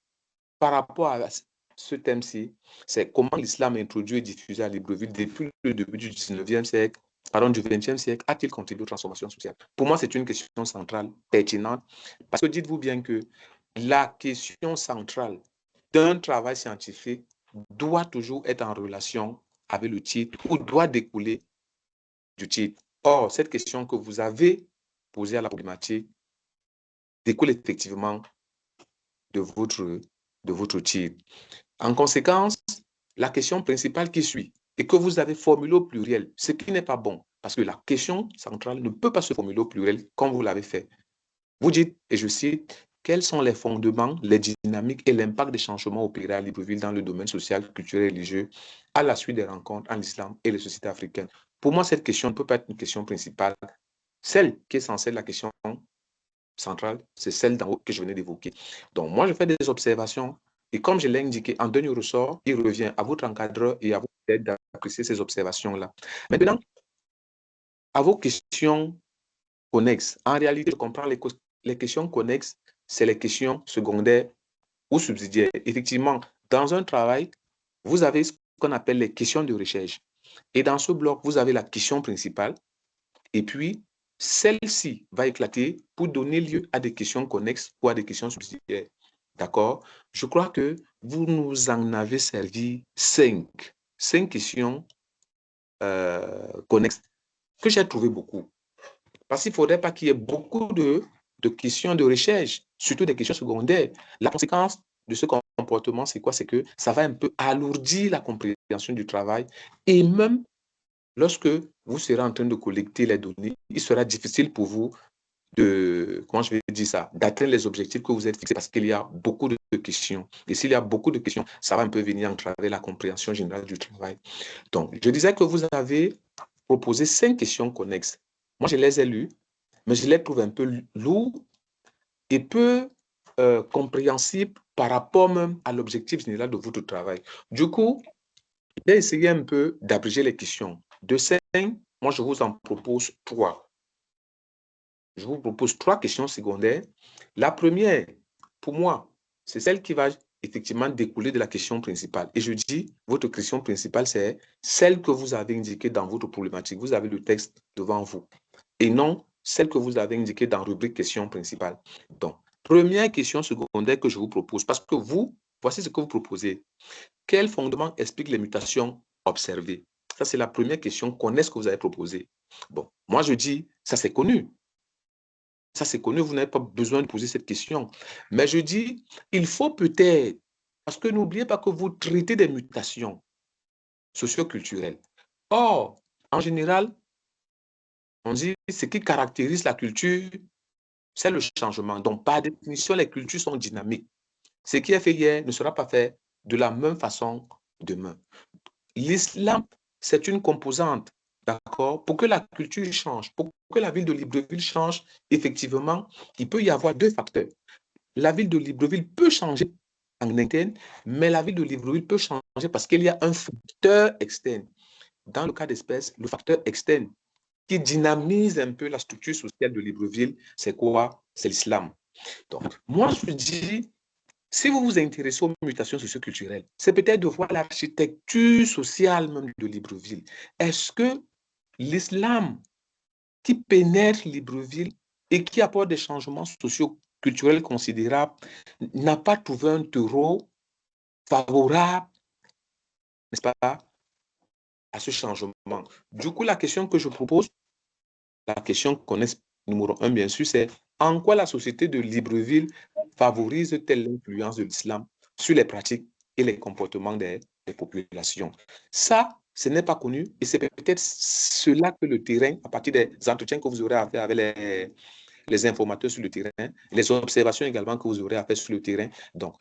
par rapport à ce thème-ci, c'est comment l'islam introduit et diffusé à Libreville depuis le début du 19e siècle, pardon, du 20e siècle, a-t-il contribué aux transformations sociales? Pour moi, c'est une question centrale, pertinente, parce que dites-vous bien que la question centrale d'un travail scientifique doit toujours être en relation avec le titre ou doit découler du titre. Or, cette question que vous avez posée à la problématique découle effectivement de votre titre. En conséquence, la question principale qui suit et que vous avez formulée au pluriel, ce qui n'est pas bon, parce que la question centrale ne peut pas se formuler au pluriel comme vous l'avez fait. Vous dites, et je cite, quels sont les fondements, les dynamiques et l'impact des changements opérés à Libreville dans le domaine social, culturel et religieux à la suite des rencontres en islam et les sociétés africaines? Pour moi, cette question ne peut pas être une question principale. Celle qui est censée être la question centrale, c'est celle que je venais d'évoquer. Donc, moi, je fais des observations et comme je l'ai indiqué, en dernier ressort, il revient à votre encadreur et à vous d'apprécier ces observations-là. Maintenant, à vos questions connexes. En réalité, je comprends les questions connexes, c'est les questions secondaires ou subsidiaires. Effectivement, dans un travail, vous avez ce qu'on appelle les questions de recherche. Et dans ce bloc, vous avez la question principale. Et puis, celle-ci va éclater pour donner lieu à des questions connexes ou à des questions subsidiaires. D'accord? Je crois que vous nous en avez servi 5 questions connexes que j'ai trouvé beaucoup. Parce qu'il ne faudrait pas qu'il y ait beaucoup de questions de recherche, surtout des questions secondaires. La conséquence de ce comportement, c'est quoi? C'est que ça va un peu alourdir la compréhension du travail et même lorsque vous serez en train de collecter les données, il sera difficile pour vous comment je vais dire ça, d'atteindre les objectifs que vous êtes fixés parce qu'il y a beaucoup de questions. Et s'il y a beaucoup de questions, ça va un peu venir entraver la compréhension générale du travail. Donc, je disais que vous avez proposé 5 questions connexes. Moi, je les ai lues, mais je les trouve un peu lourdes et peu compréhensibles par rapport même à l'objectif général de votre travail. Du coup, j'ai essayé un peu d'abréger les questions. De 5, moi, je vous en propose 3. Je vous propose 3 questions secondaires. La première, pour moi, c'est celle qui va effectivement découler de la question principale. Et je dis, votre question principale, c'est celle que vous avez indiquée dans votre problématique. Vous avez le texte devant vous. Et non celle que vous avez indiquée dans la rubrique question principale. Donc, première question secondaire que je vous propose, parce que vous, voici ce que vous proposez. Quel fondement explique les mutations observées? Ça, c'est la première question. Connaissez ce que vous avez proposé. Bon, moi, je dis, ça, c'est connu. Ça, c'est connu, vous n'avez pas besoin de poser cette question. Mais je dis, il faut peut-être, parce que n'oubliez pas que vous traitez des mutations socio-culturelles. Or, en général, on dit ce qui caractérise la culture, c'est le changement. Donc, par définition, les cultures sont dynamiques. Ce qui est fait hier ne sera pas fait de la même façon demain. L'islam, c'est une composante, d'accord? Pour que la culture change, pour que la ville de Libreville change, effectivement, il peut y avoir 2 facteurs. La ville de Libreville peut changer en interne, mais la ville de Libreville peut changer parce qu'il y a un facteur externe. Dans le cas d'espèce, le facteur externe qui dynamise un peu la structure sociale de Libreville, c'est quoi? C'est l'islam. Donc, moi, je dis, si vous vous intéressez aux mutations socioculturelles, c'est peut-être de voir l'architecture sociale même de Libreville. Est-ce que l'islam qui pénètre Libreville et qui apporte des changements socioculturels considérables n'a pas trouvé un terreau favorable, n'est-ce pas, à ce changement? Du coup, la question que je propose, la question qu'on est numéro 1, bien sûr, c'est en quoi la société de Libreville favorise-t-elle l'influence de l'islam sur les pratiques et les comportements des populations? Ça, ce n'est pas connu et c'est peut-être cela que le terrain, à partir des entretiens que vous aurez à faire avec les informateurs sur le terrain, les observations également que vous aurez à faire sur le terrain. Donc,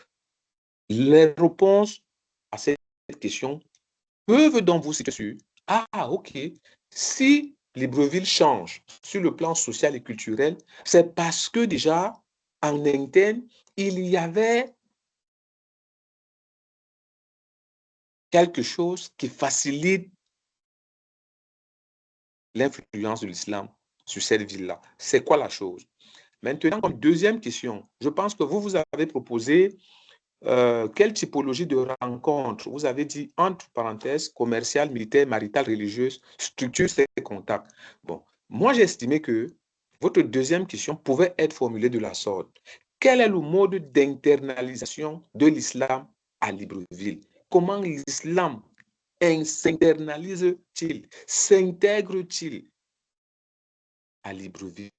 les réponses à cette question peuvent donc vous situer sur « Ah, ok, si Libreville change sur le plan social et culturel, c'est parce que déjà, en interne, il y avait quelque chose qui facilite l'influence de l'islam sur cette ville-là. C'est quoi la chose? Maintenant, comme deuxième question, je pense que vous avez proposé quelle typologie de rencontre? Vous avez dit, entre parenthèses, commerciale, militaire, maritale, religieuse, structure et contact. Bon, moi, j'ai estimé que votre deuxième question pouvait être formulée de la sorte. Quel est le mode d'internalisation de l'islam à Libreville? Comment l'islam s'internalise-t-il, s'intègre-t-il à Libreville?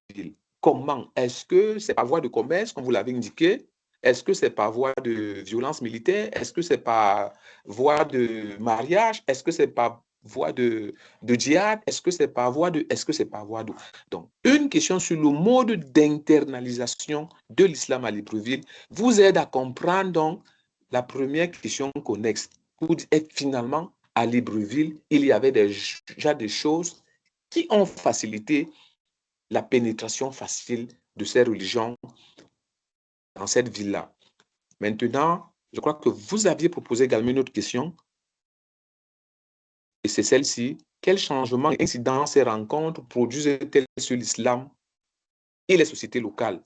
Comment? Est-ce que c'est par voie de commerce, comme vous l'avez indiqué? Est-ce que c'est par voie de violence militaire? Est-ce que c'est par voie de mariage? Est-ce que c'est par voie de djihad? Est-ce que c'est par voie de... Est-ce que c'est par voie de... Donc, une question sur le mode d'internalisation de l'islam à Libreville vous aide à comprendre donc la première question connexe. Pour être finalement à Libreville, il y avait déjà des choses qui ont facilité la pénétration facile de ces religions dans cette ville-là. Maintenant, je crois que vous aviez proposé également une autre question, et c'est celle-ci. Quels changements et incidences ces rencontres produisent-elles sur l'islam et les sociétés locales?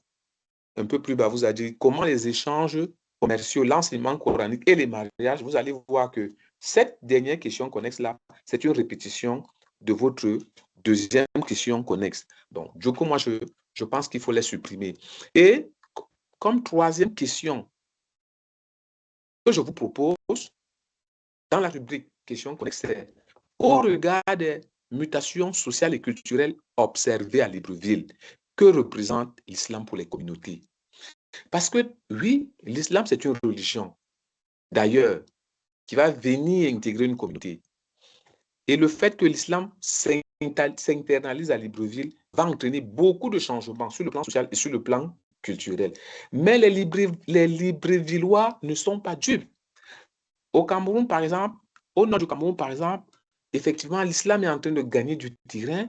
Un peu plus bas, vous avez dit comment les échanges commerciaux, l'enseignement coranique et les mariages, vous allez voir que cette dernière question connexe-là, c'est une répétition de votre deuxième question connexe. Donc, du coup, moi, je pense qu'il faut les supprimer. Et comme troisième question, que je vous propose dans la rubrique questions connexes, au regard des mutations sociales et culturelles observées à Libreville, que représente l'islam pour les communautés? Parce que oui, l'islam, c'est une religion, d'ailleurs, qui va venir intégrer une communauté. Et le fait que l'islam s'internalise à Libreville va entraîner beaucoup de changements sur le plan social et sur le plan culturel. Mais les Librevillois ne sont pas dupes. Au Cameroun, par exemple, au nord du Cameroun, par exemple, effectivement, l'islam est en train de gagner du terrain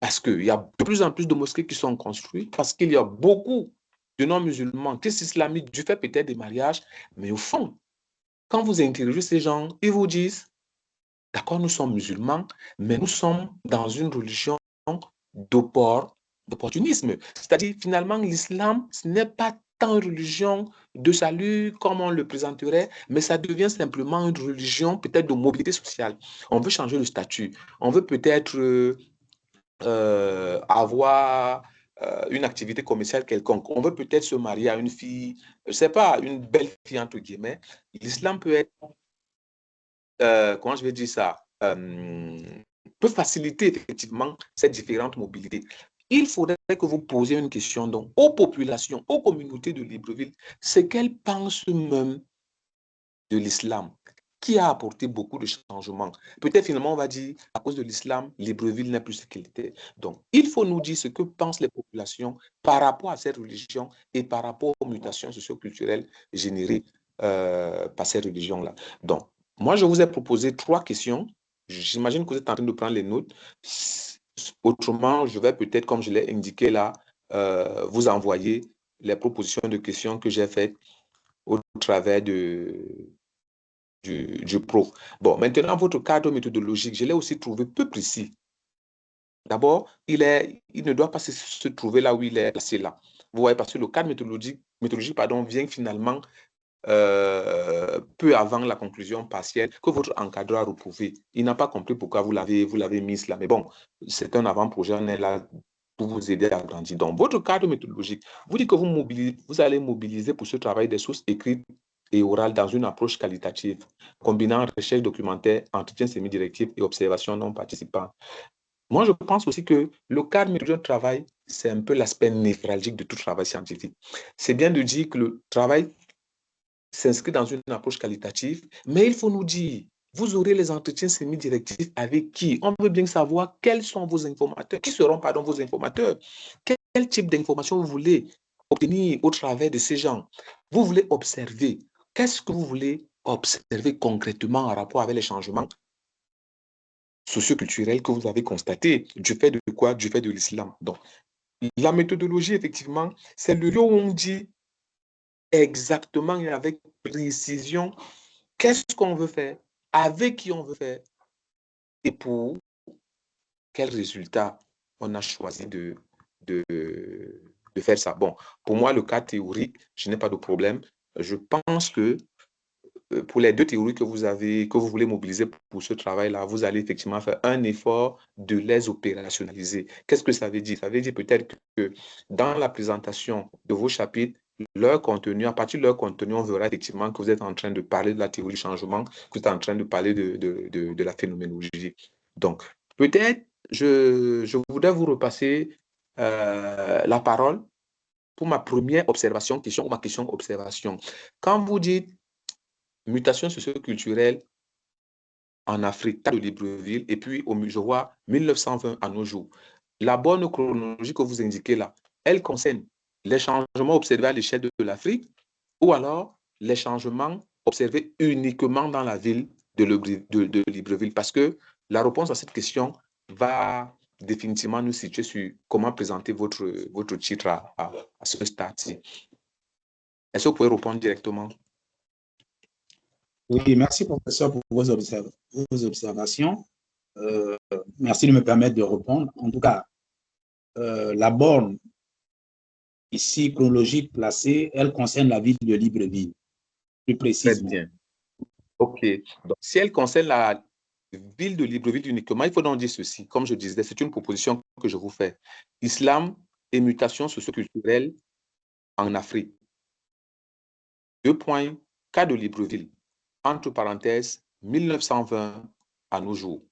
parce qu'il y a de plus en plus de mosquées qui sont construites, parce qu'il y a beaucoup de non-musulmans qui s'islamisent du fait peut-être des mariages. Mais au fond, quand vous interrogez ces gens, ils vous disent, d'accord, nous sommes musulmans, mais nous sommes dans une religion d'opportunisme. C'est-à-dire, finalement, l'islam, ce n'est pas tant une religion de salut comme on le présenterait, mais ça devient simplement une religion peut-être de mobilité sociale. On veut changer le statut. On veut peut-être avoir une activité commerciale quelconque. On veut peut-être se marier à une fille, je ne sais pas, une belle fille entre guillemets. L'islam peut être, comment je vais dire ça, peut faciliter effectivement cette différente mobilité. Il faudrait que vous posiez une question donc aux populations, aux communautés de Libreville, ce qu'elles pensent même de l'islam, qui a apporté beaucoup de changements. Peut-être finalement on va dire, à cause de l'islam, Libreville n'est plus ce qu'il était. Donc, il faut nous dire ce que pensent les populations par rapport à cette religion et par rapport aux mutations socio-culturelles générées par ces religions-là. Donc, moi, je vous ai proposé 3 questions. J'imagine que vous êtes en train de prendre les notes. Autrement, je vais peut-être, comme je l'ai indiqué là, vous envoyer les propositions de questions que j'ai faites au travers du pro. Bon, maintenant, votre cadre méthodologique, je l'ai aussi trouvé peu précis. D'abord, il ne doit pas se trouver là où il est placé là. Vous voyez, parce que le cadre méthodologique vient finalement peu avant la conclusion partielle que votre encadreur a reprouvé. Il n'a pas compris pourquoi vous l'avez mis là. Mais bon, c'est un avant-projet, on est là pour vous aider à grandir. Donc, votre cadre méthodologique, vous dites que vous allez mobiliser pour ce travail des sources écrites et orales dans une approche qualitative, combinant recherche documentaire, entretien semi-directif et observation non participante. Moi, je pense aussi que le cadre méthodologique de travail, c'est un peu l'aspect névralgique de tout travail scientifique. C'est bien de dire que le travail s'inscrit dans une approche qualitative, mais il faut nous dire, vous aurez les entretiens semi-directifs avec qui? On veut bien savoir quels sont vos informateurs, qui seront, pardon, vos informateurs, quel type d'informations vous voulez obtenir au travers de ces gens. Vous voulez observer. Qu'est-ce que vous voulez observer concrètement en rapport avec les changements socioculturels que vous avez constatés? Du fait de quoi? Du fait de l'islam. Donc, la méthodologie, effectivement, c'est le lieu où on dit exactement et avec précision qu'est-ce qu'on veut faire, avec qui on veut faire et pour quel résultat on a choisi de faire ça. Bon, pour moi, le cas théorique, je n'ai pas de problème. Je pense que pour les 2 théories que vous voulez mobiliser pour ce travail-là, vous allez effectivement faire un effort de les opérationnaliser. Qu'est-ce que ça veut dire? Ça veut dire peut-être que dans la présentation de vos chapitres, leur contenu, à partir de leur contenu, on verra effectivement que vous êtes en train de parler de la théorie du changement, que vous êtes en train de parler de la phénoménologie. Donc, peut-être, je voudrais vous repasser la parole pour ma première observation, question ou ma question observation. Quand vous dites mutation socio-culturelle en Afrique, de Libreville, et puis je vois 1920 à nos jours. La bonne chronologie que vous indiquez là, elle concerne les changements observés à l'échelle de l'Afrique ou alors les changements observés uniquement dans la ville de Libreville? Parce que la réponse à cette question va définitivement nous situer sur comment présenter votre titre à ce stade-ci. Est-ce que vous pouvez répondre directement? Oui, merci professeur pour vos observations. Merci de me permettre de répondre. En tout cas, la borne ici chronologique placée, elle concerne la ville de Libreville, plus précisément. Très bien. OK. Donc, si elle concerne la ville de Libreville uniquement, il faut donc dire ceci. Comme je disais, c'est une proposition que je vous fais. Islam et mutation socio-culturelle en Afrique. Deux points, cas de Libreville, entre parenthèses, 1920 à nos jours.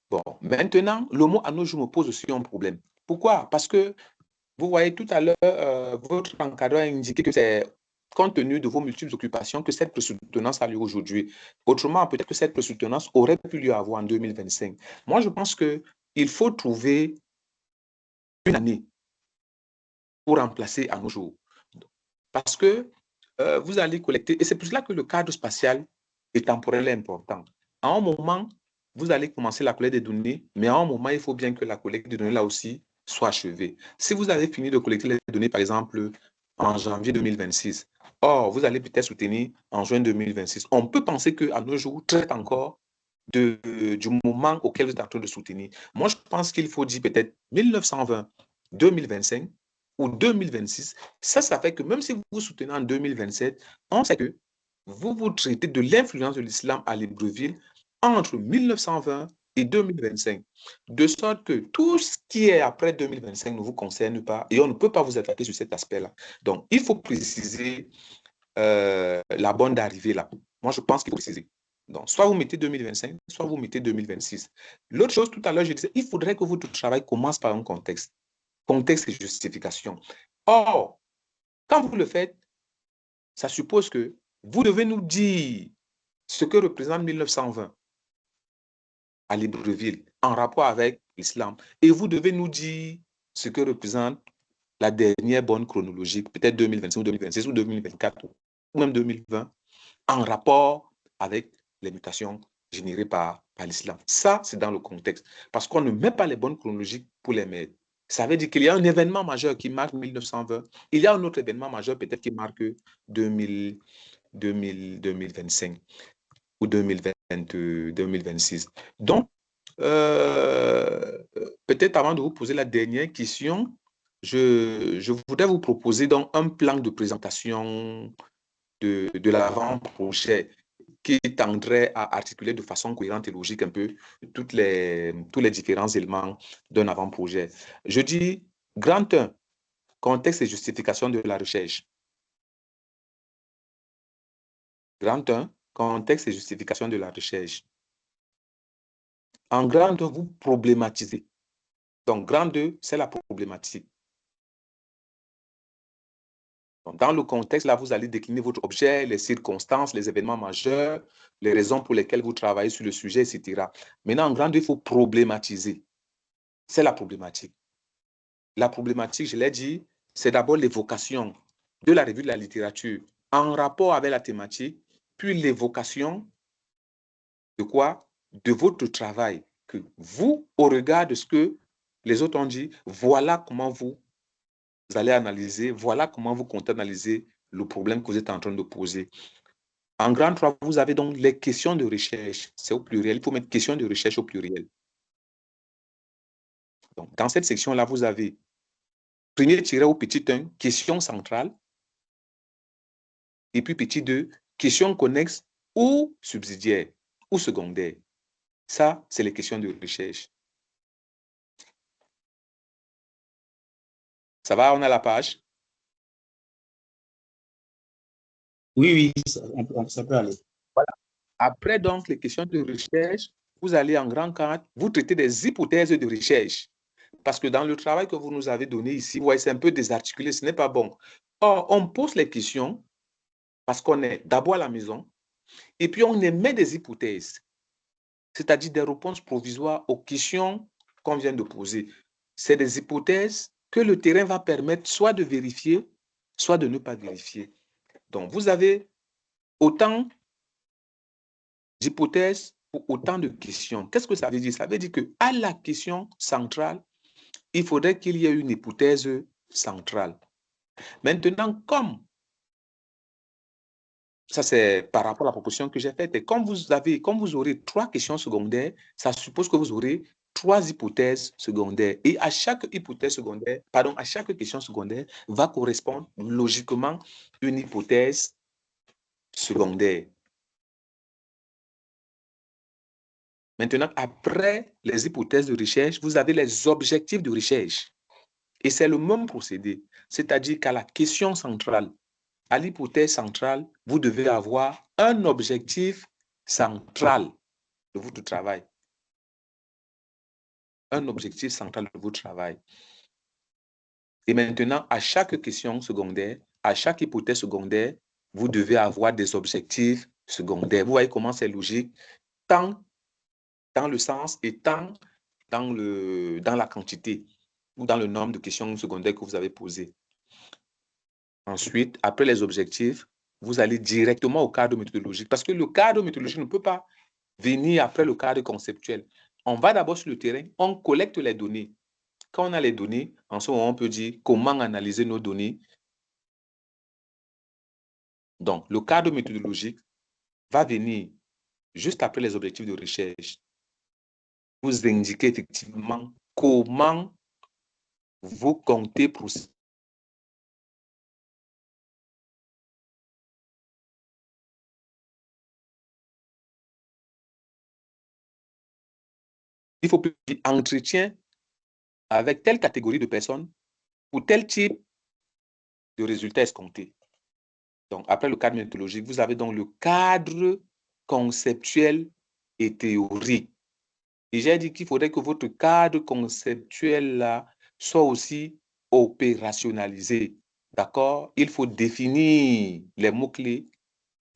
Bon, maintenant, le mot à nos jours me pose aussi un problème. Pourquoi? Parce que, vous voyez, tout à l'heure, votre encadreur a indiqué que c'est compte tenu de vos multiples occupations que cette soutenance a lieu aujourd'hui. Autrement, peut-être que cette soutenance aurait pu lieu avoir en 2025. Moi, je pense qu'il faut trouver une année pour remplacer à nos jours. Parce que vous allez collecter, et c'est pour cela que le cadre spatial et temporel est important. À un moment, vous allez commencer la collecte des données, mais à un moment, il faut bien que la collecte des données là aussi soit achevée. Si vous avez fini de collecter les données, par exemple, en janvier 2026, or, vous allez peut-être soutenir en juin 2026, on peut penser qu'à nos jours, traite encore du moment auquel vous êtes en train de soutenir. Moi, je pense qu'il faut dire peut-être 1920, 2025 ou 2026. Ça fait que même si vous soutenez en 2027, on sait que vous vous traitez de l'influence de l'islam à Libreville entre 1920 et 2025. De sorte que tout ce qui est après 2025 ne vous concerne pas et on ne peut pas vous attaquer sur cet aspect-là. Donc, il faut préciser la bonne d'arrivée là. Moi, je pense qu'il faut préciser. Donc, soit vous mettez 2025, soit vous mettez 2026. L'autre chose, tout à l'heure, je disais, il faudrait que votre travail commence par un contexte. Contexte et justification. Or, quand vous le faites, ça suppose que vous devez nous dire ce que représente 1920 à Libreville en rapport avec l'islam. Et vous devez nous dire ce que représente la dernière bonne chronologique, peut-être 2025 ou 2026 ou 2024 ou même 2020, en rapport avec les mutations générées par l'islam. Ça, c'est dans le contexte. Parce qu'on ne met pas les bonnes chronologiques pour les mettre. Ça veut dire qu'il y a un événement majeur qui marque 1920. Il y a un autre événement majeur peut-être qui marque 2025 ou 2026. Donc, peut-être avant de vous poser la dernière question, je voudrais vous proposer donc un plan de présentation de l'avant-projet qui tendrait à articuler de façon cohérente et logique un peu tous les différents éléments d'un avant-projet. Je dis grand 1, contexte et justification de la recherche. Grand 1, contexte et justification de la recherche. En grand 2, vous problématisez. Donc, grand 2, c'est la problématique. Donc, dans le contexte, là, vous allez décliner votre objet, les circonstances, les événements majeurs, les raisons pour lesquelles vous travaillez sur le sujet, etc. Maintenant, en grand 2, il faut problématiser. C'est la problématique. La problématique, je l'ai dit, c'est d'abord l'évocation de la revue de la littérature en rapport avec la thématique, puis l'évocation de quoi? De votre travail. Que vous, au regard de ce que les autres ont dit, voilà comment vous allez analyser, voilà comment vous comptez analyser le problème que vous êtes en train de poser. En grand 3, vous avez donc les questions de recherche. C'est au pluriel. Il faut mettre questions de recherche au pluriel. Donc, dans cette section-là, vous avez premier tiré au petit 1, question centrale. Et puis petit 2, questions connexes ou subsidiaires ou secondaires. Ça, c'est les questions de recherche. Ça va, on a la page? Oui, ça peut aller. Voilà. Après, donc, les questions de recherche, vous allez en grand 4, vous traitez des hypothèses de recherche. Parce que dans le travail que vous nous avez donné ici, vous voyez, c'est un peu désarticulé, ce n'est pas bon. Or, on pose les questions parce qu'on est d'abord à la maison et puis on émet des hypothèses, c'est-à-dire des réponses provisoires aux questions qu'on vient de poser. C'est des hypothèses que le terrain va permettre soit de vérifier, soit de ne pas vérifier. Donc, vous avez autant d'hypothèses pour autant de questions. Qu'est-ce que ça veut dire? Ça veut dire qu'à la question centrale, il faudrait qu'il y ait une hypothèse centrale. Maintenant, comme ça, c'est par rapport à la proposition que j'ai faite, et comme vous aurez 3 questions secondaires, ça suppose que vous aurez 3 hypothèses secondaires. Et à chaque hypothèse secondaire, pardon, à chaque question secondaire va correspondre logiquement une hypothèse secondaire. Maintenant, après les hypothèses de recherche, vous avez les objectifs de recherche. Et c'est le même procédé. C'est-à-dire qu'à la question centrale, à l'hypothèse centrale, vous devez avoir un objectif central de votre travail. Un objectif central de votre travail. Et maintenant, à chaque question secondaire, à chaque hypothèse secondaire, vous devez avoir des objectifs secondaires. Vous voyez comment c'est logique, tant dans le sens et tant dans la quantité ou dans le nombre de questions secondaires que vous avez posées. Ensuite, après les objectifs, vous allez directement au cadre méthodologique parce que le cadre méthodologique ne peut pas venir après le cadre conceptuel. On va d'abord sur le terrain, on collecte les données. Quand on a les données, en ce moment, on peut dire comment analyser nos données. Donc, le cadre méthodologique va venir juste après les objectifs de recherche. Vous indiquez effectivement comment vous comptez procéder. Il faut plus entretien avec telle catégorie de personnes pour tel type de résultats escomptés. Donc, après le cadre méthodologique, vous avez donc le cadre conceptuel et théorique. Et j'ai dit qu'il faudrait que votre cadre conceptuel là soit aussi opérationnalisé. D'accord? Il faut définir les mots-clés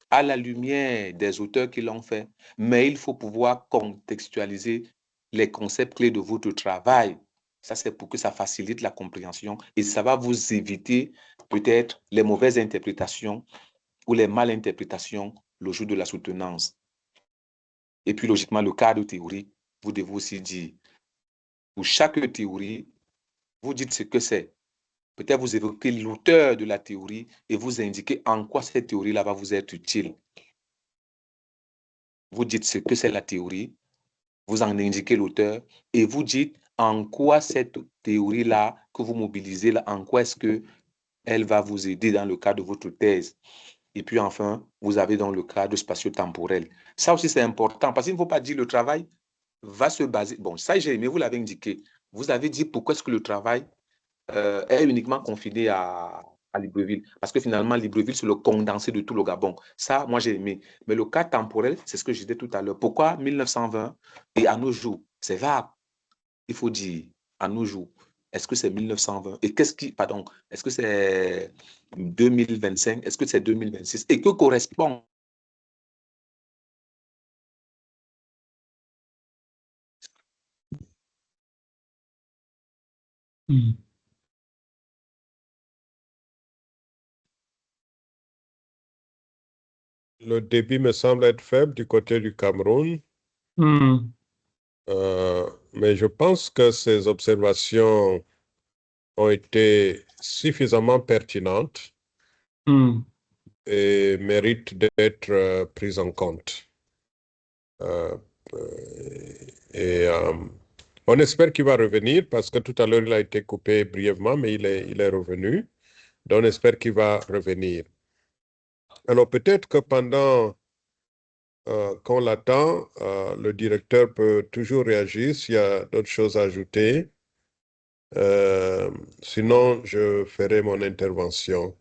à la lumière des auteurs qui l'ont fait, mais il faut pouvoir contextualiser les concepts clés de votre travail. Ça, c'est pour que ça facilite la compréhension et ça va vous éviter peut-être les mauvaises interprétations ou les malinterprétations le jour de la soutenance. Et puis, logiquement, le cadre théorique, vous devez aussi dire, pour chaque théorie, vous dites ce que c'est. Peut-être vous évoquez l'auteur de la théorie et vous indiquez en quoi cette théorie-là va vous être utile. Vous dites ce que c'est la théorie, vous en indiquez l'auteur et vous dites en quoi cette théorie-là que vous mobilisez, là, en quoi est-ce qu'elle va vous aider dans le cadre de votre thèse. Et puis enfin, vous avez dans le cadre spatio-temporel. Ça aussi, c'est important parce qu'il ne faut pas dire le travail va se baser. Bon, ça, j'ai aimé, vous l'avez indiqué. Vous avez dit pourquoi est-ce que le travail est uniquement confiné à Libreville. Parce que finalement, Libreville, c'est le condensé de tout le Gabon. Ça, moi, j'ai aimé. Mais le cas temporel, c'est ce que je disais tout à l'heure. Pourquoi 1920 et à nos jours? C'est vague. Il faut dire à nos jours. Est-ce que c'est 1920? Et qu'est-ce qui, pardon, est-ce que c'est 2025? Est-ce que c'est 2026? Et que correspond Le débit me semble être faible du côté du Cameroun, mais je pense que ces observations ont été suffisamment pertinentes et méritent d'être prises en compte. On espère qu'il va revenir parce que tout à l'heure, il a été coupé brièvement, mais il est revenu. Donc, on espère qu'il va revenir. Alors, peut-être que pendant qu'on l'attend, le directeur peut toujours réagir s'il y a d'autres choses à ajouter. Sinon, je ferai mon intervention.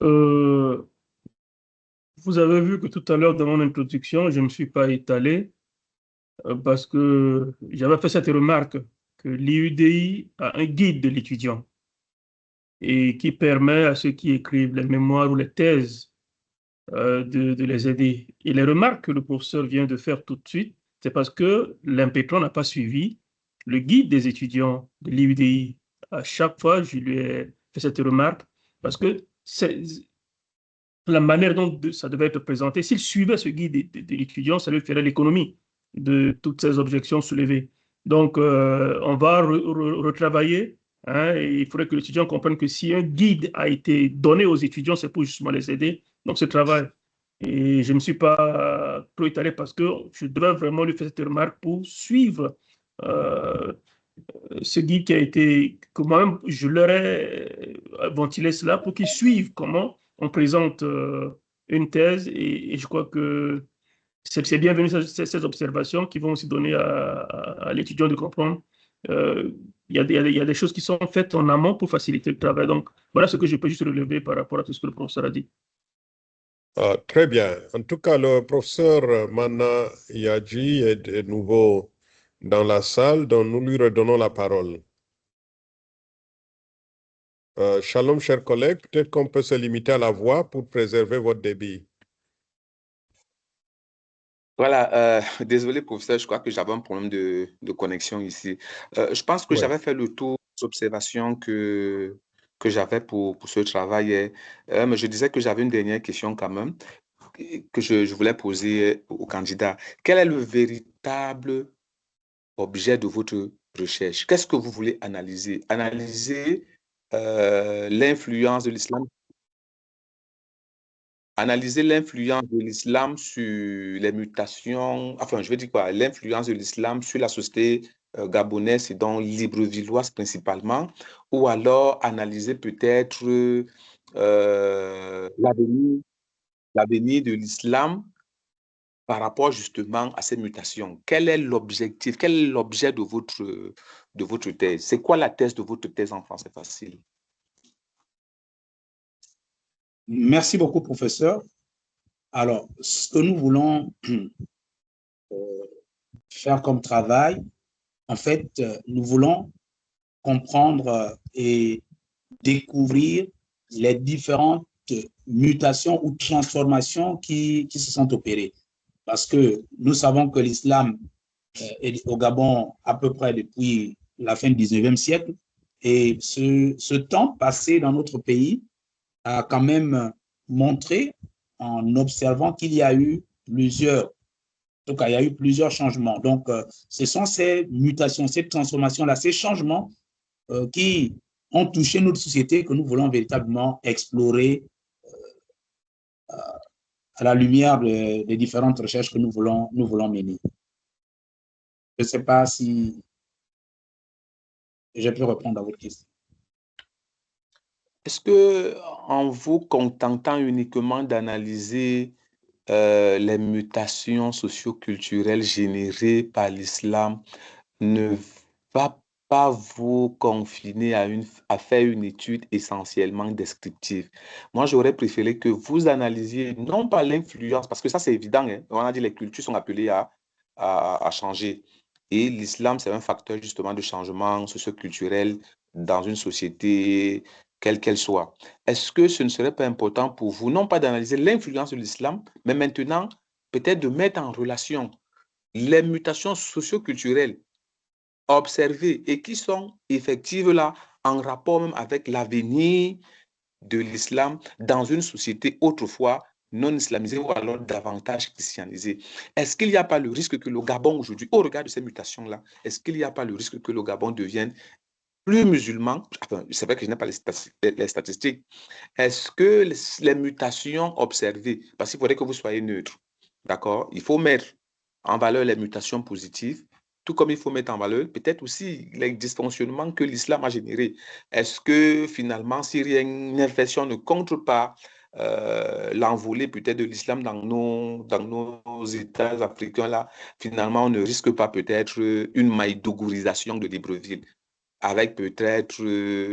Vous avez vu que tout à l'heure, dans mon introduction, je ne me suis pas étalé parce que j'avais fait cette remarque que l'IUDI a un guide de l'étudiant et qui permet à ceux qui écrivent les mémoires ou les thèses de les aider. Et les remarques que le professeur vient de faire tout de suite, c'est parce que l'impétron n'a pas suivi le guide des étudiants de l'IUDI. À chaque fois, je lui ai fait cette remarque parce que c'est la manière dont ça devait être présenté. S'il suivait ce guide de l'étudiant, ça lui ferait l'économie de toutes ces objections soulevées. Donc, on va retravailler. Hein, et il faudrait que l'étudiant comprenne que si un guide a été donné aux étudiants, c'est pour justement les aider. Donc, ce travail. Et je ne me suis pas trop étalé parce que je devais vraiment lui faire cette remarque pour suivre ce guide qui a été, que moi-même, je leur ai ventilé cela pour qu'ils suivent comment on présente une thèse et je crois que c'est bienvenu ces observations qui vont aussi donner à l'étudiant de comprendre Il y a des choses qui sont faites en amont pour faciliter le travail. Donc, voilà ce que je peux juste relever par rapport à tout ce que le professeur a dit. Très bien. En tout cas, le professeur Mana Yadji est de nouveau dans la salle, donc nous lui redonnons la parole. Shalom, chers collègues, peut-être qu'on peut se limiter à la voix pour préserver votre débit. Voilà, désolé professeur, je crois que j'avais un problème de connexion ici. Je pense que Ouais. j'avais fait le tour des observations que j'avais pour ce travail. Mais je disais que j'avais une dernière question quand même, que je voulais poser au candidat. Quel est le véritable objet de votre recherche? Qu'est-ce que vous voulez analyser? Analyser l'influence de l'islam. Analyser l'influence de l'islam sur les mutations, enfin, je veux dire quoi, l'influence de l'islam sur la société gabonaise et donc librevilloise principalement, ou alors analyser peut-être l'avenir de l'islam par rapport justement à ces mutations. Quel est l'objectif, quel est l'objet de votre thèse? C'est quoi la thèse de votre thèse en français facile? Merci beaucoup, professeur. Alors, ce que nous voulons faire comme travail, en fait, nous voulons comprendre et découvrir les différentes mutations ou transformations qui se sont opérées. Parce que nous savons que l'islam est au Gabon à peu près depuis la fin du 19e siècle. Et ce temps passé dans notre pays a quand même montré, en observant qu'il y a eu plusieurs, en tout cas, il y a eu plusieurs changements. Donc, ce sont ces mutations, ces transformations-là, ces changements qui ont touché notre société que nous voulons véritablement explorer à la lumière des différentes recherches que nous voulons mener. Je ne sais pas si je peux répondre à votre question. Est-ce que, en vous contentant uniquement d'analyser les mutations socio-culturelles générées par l'islam, ne va pas vous confiner à faire une étude essentiellement descriptive? Moi, j'aurais préféré que vous analysiez non pas l'influence, parce que ça, c'est évident, hein. On a dit que les cultures sont appelées à changer. Et l'islam, c'est un facteur justement de changement socio-culturel dans une société quelle qu'elle soit. Est-ce que ce ne serait pas important pour vous, non pas d'analyser l'influence de l'islam, mais maintenant peut-être de mettre en relation les mutations socio-culturelles observées et qui sont effectives là, en rapport même avec l'avenir de l'islam dans une société autrefois non islamisée ou alors davantage christianisée? Est-ce qu'il n'y a pas le risque que le Gabon aujourd'hui, au regard de ces mutations-là, est-ce qu'il n'y a pas le risque que le Gabon devienne plus musulman? Enfin, c'est vrai que je n'ai pas les statistiques. Est-ce que les mutations observées, parce qu'il faudrait que vous soyez neutre, d'accord? Il faut mettre en valeur les mutations positives, tout comme il faut mettre en valeur peut-être aussi les dysfonctionnements que l'islam a générés. Est-ce que finalement, si rien infection ne contre pas l'envolée peut-être de l'islam dans nos États africains là, finalement, on ne risque pas peut-être une maïdougurisation de Libreville avec peut-être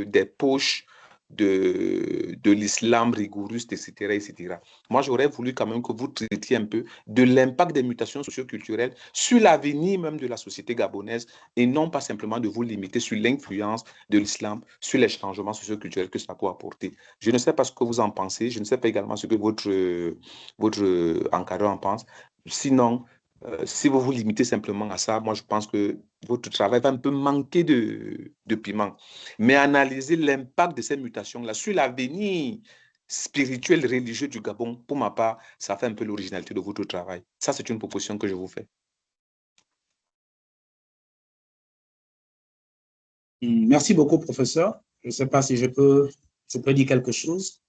des poches de l'islam rigoureuse, etc., etc. Moi, j'aurais voulu quand même que vous traitiez un peu de l'impact des mutations socio-culturelles sur l'avenir même de la société gabonaise et non pas simplement de vous limiter sur l'influence de l'islam, sur les changements socio-culturels que ça peut apporter. Je ne sais pas ce que vous en pensez, je ne sais pas également ce que votre encadreur en pense. Sinon, si vous vous limitez simplement à ça, moi je pense que votre travail va un peu manquer de piment. Mais analyser l'impact de ces mutations-là sur l'avenir spirituel, religieux du Gabon, pour ma part, ça fait un peu l'originalité de votre travail. Ça, c'est une proposition que je vous fais. Merci beaucoup, professeur. Je ne sais pas si je peux dire quelque chose.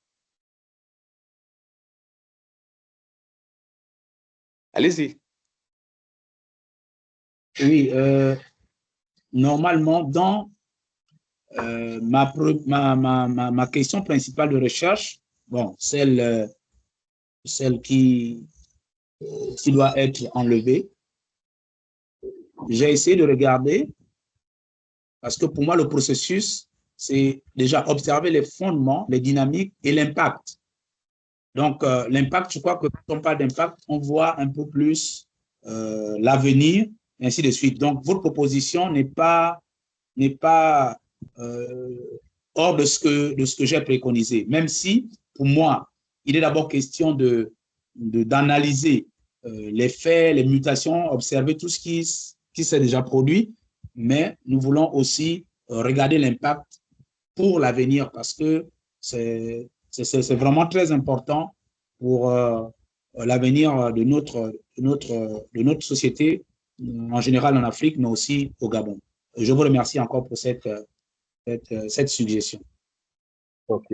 Allez-y. Oui, normalement, dans ma question principale de recherche, bon, celle qui doit être enlevée, j'ai essayé de regarder Parce que pour moi, le processus, c'est déjà observer les fondements, les dynamiques et l'impact. Donc, l'impact, je crois que quand on parle d'impact, on voit un peu plus l'avenir, et ainsi de suite. Donc, votre proposition n'est pas hors de ce que j'ai préconisé, même si, pour moi, il est d'abord question d'analyser les faits, les mutations, observer tout ce qui s'est déjà produit, mais nous voulons aussi regarder l'impact pour l'avenir parce que c'est vraiment très important pour l'avenir de notre société, en général en Afrique, mais aussi au Gabon. Je vous remercie encore pour cette suggestion. OK.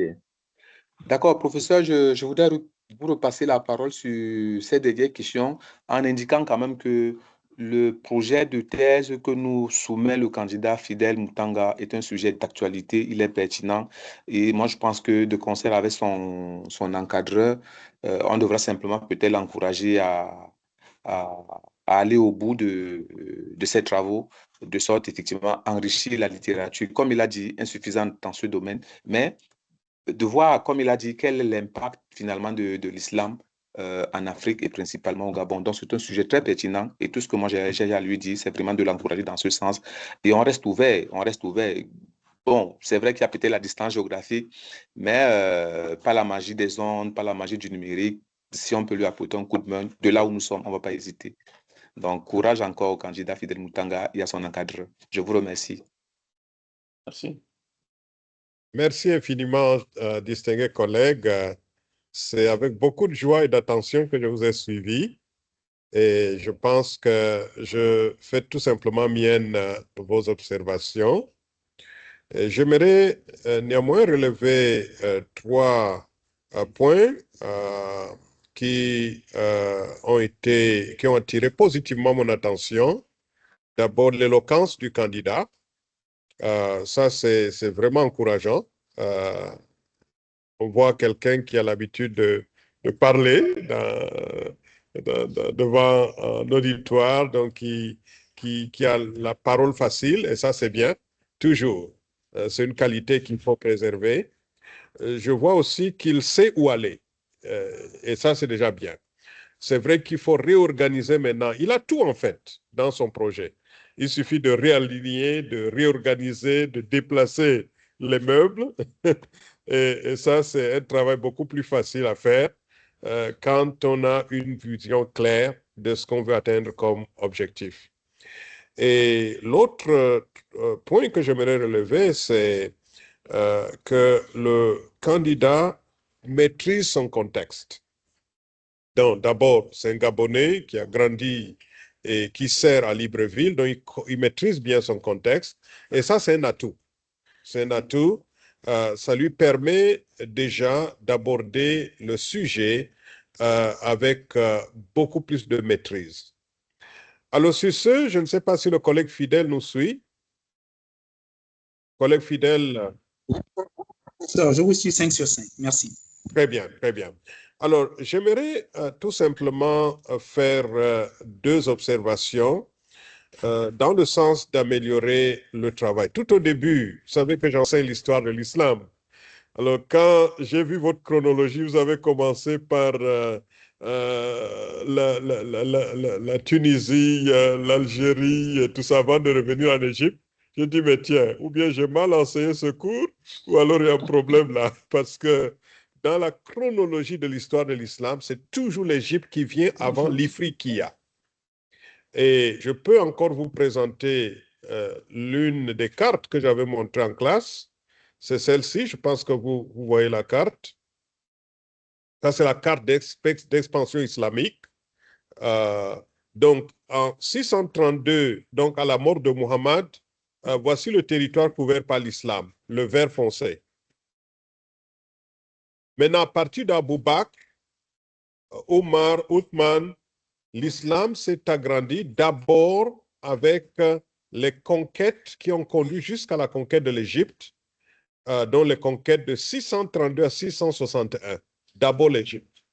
D'accord, professeur, je voudrais vous repasser la parole sur ces dernières questions en indiquant quand même que le projet de thèse que nous soumet le candidat Fidèle Moutanga est un sujet d'actualité, il est pertinent et moi je pense que de concert avec son encadreur, on devra simplement peut-être l'encourager à, à aller au bout de ses travaux, de sorte effectivement enrichir la littérature, comme il a dit, insuffisante dans ce domaine, mais de voir, comme il a dit, quel est l'impact finalement de l'islam en Afrique et principalement au Gabon. Donc, c'est un sujet très pertinent et tout ce que moi j'ai à lui dire, c'est vraiment de l'encourager dans ce sens. Et on reste ouvert, on reste ouvert. Bon, c'est vrai qu'il y a peut-être la distance géographique, mais pas la magie des ondes, pas la magie du numérique. Si on peut lui apporter un coup de main, de là où nous sommes, on ne va pas hésiter. Donc, courage encore au candidat Fidèle Moutanga et à son encadreur. Je vous remercie. Merci. Merci infiniment, distingués collègues. C'est avec beaucoup de joie et d'attention que je vous ai suivi. Et je pense que je fais tout simplement mienne vos observations. J'aimerais néanmoins relever trois points qui ont attiré positivement mon attention. D'abord, l'éloquence du candidat. Ça, c'est vraiment encourageant. On voit quelqu'un qui a l'habitude de parler devant un auditoire, donc qui a la parole facile, et ça, c'est bien, toujours. C'est une qualité qu'il faut préserver. Je vois aussi qu'il sait où aller, et ça, c'est déjà bien. C'est vrai qu'il faut réorganiser maintenant. Il a tout, en fait, dans son projet. Il suffit de réaligner, de réorganiser, de déplacer les meubles. Et ça, c'est un travail beaucoup plus facile à faire quand on a une vision claire de ce qu'on veut atteindre comme objectif. Et l'autre point que j'aimerais relever, c'est que le candidat maîtrise son contexte. Donc, d'abord, c'est un Gabonais qui a grandi et qui sert à Libreville, donc il maîtrise bien son contexte. Et ça, c'est un atout. C'est un atout. Ça lui permet déjà d'aborder le sujet avec beaucoup plus de maîtrise. Alors, sur ce, je ne sais pas si le collègue Fidèle nous suit. Collègue Fidèle. Je vous suis 5 sur 5. Merci. Très bien, très bien. Alors, j'aimerais tout simplement faire deux observations dans le sens d'améliorer le travail. Tout au début, vous savez que j'enseigne l'histoire de l'islam. Alors, quand j'ai vu votre chronologie, vous avez commencé par la Tunisie, l'Algérie, et tout ça, avant de revenir en Égypte. J'ai dit, mais tiens, ou bien j'ai mal enseigné ce cours, ou alors il y a un problème là, parce que dans la chronologie de l'histoire de l'islam, c'est toujours l'Égypte qui vient avant l'Ifriqiya. Et je peux encore vous présenter l'une des cartes que j'avais montrées en classe. C'est celle-ci, je pense que vous voyez la carte. Ça, c'est la carte d'expansion islamique. Donc, en 632, donc à la mort de Muhammad, voici le territoire couvert par l'islam, le vert foncé. Maintenant, à partir d'Abou Bakr, Omar, Othman, l'islam s'est agrandi d'abord avec les conquêtes qui ont conduit jusqu'à la conquête de l'Égypte, dont les conquêtes de 632 à 661. D'abord l'Égypte.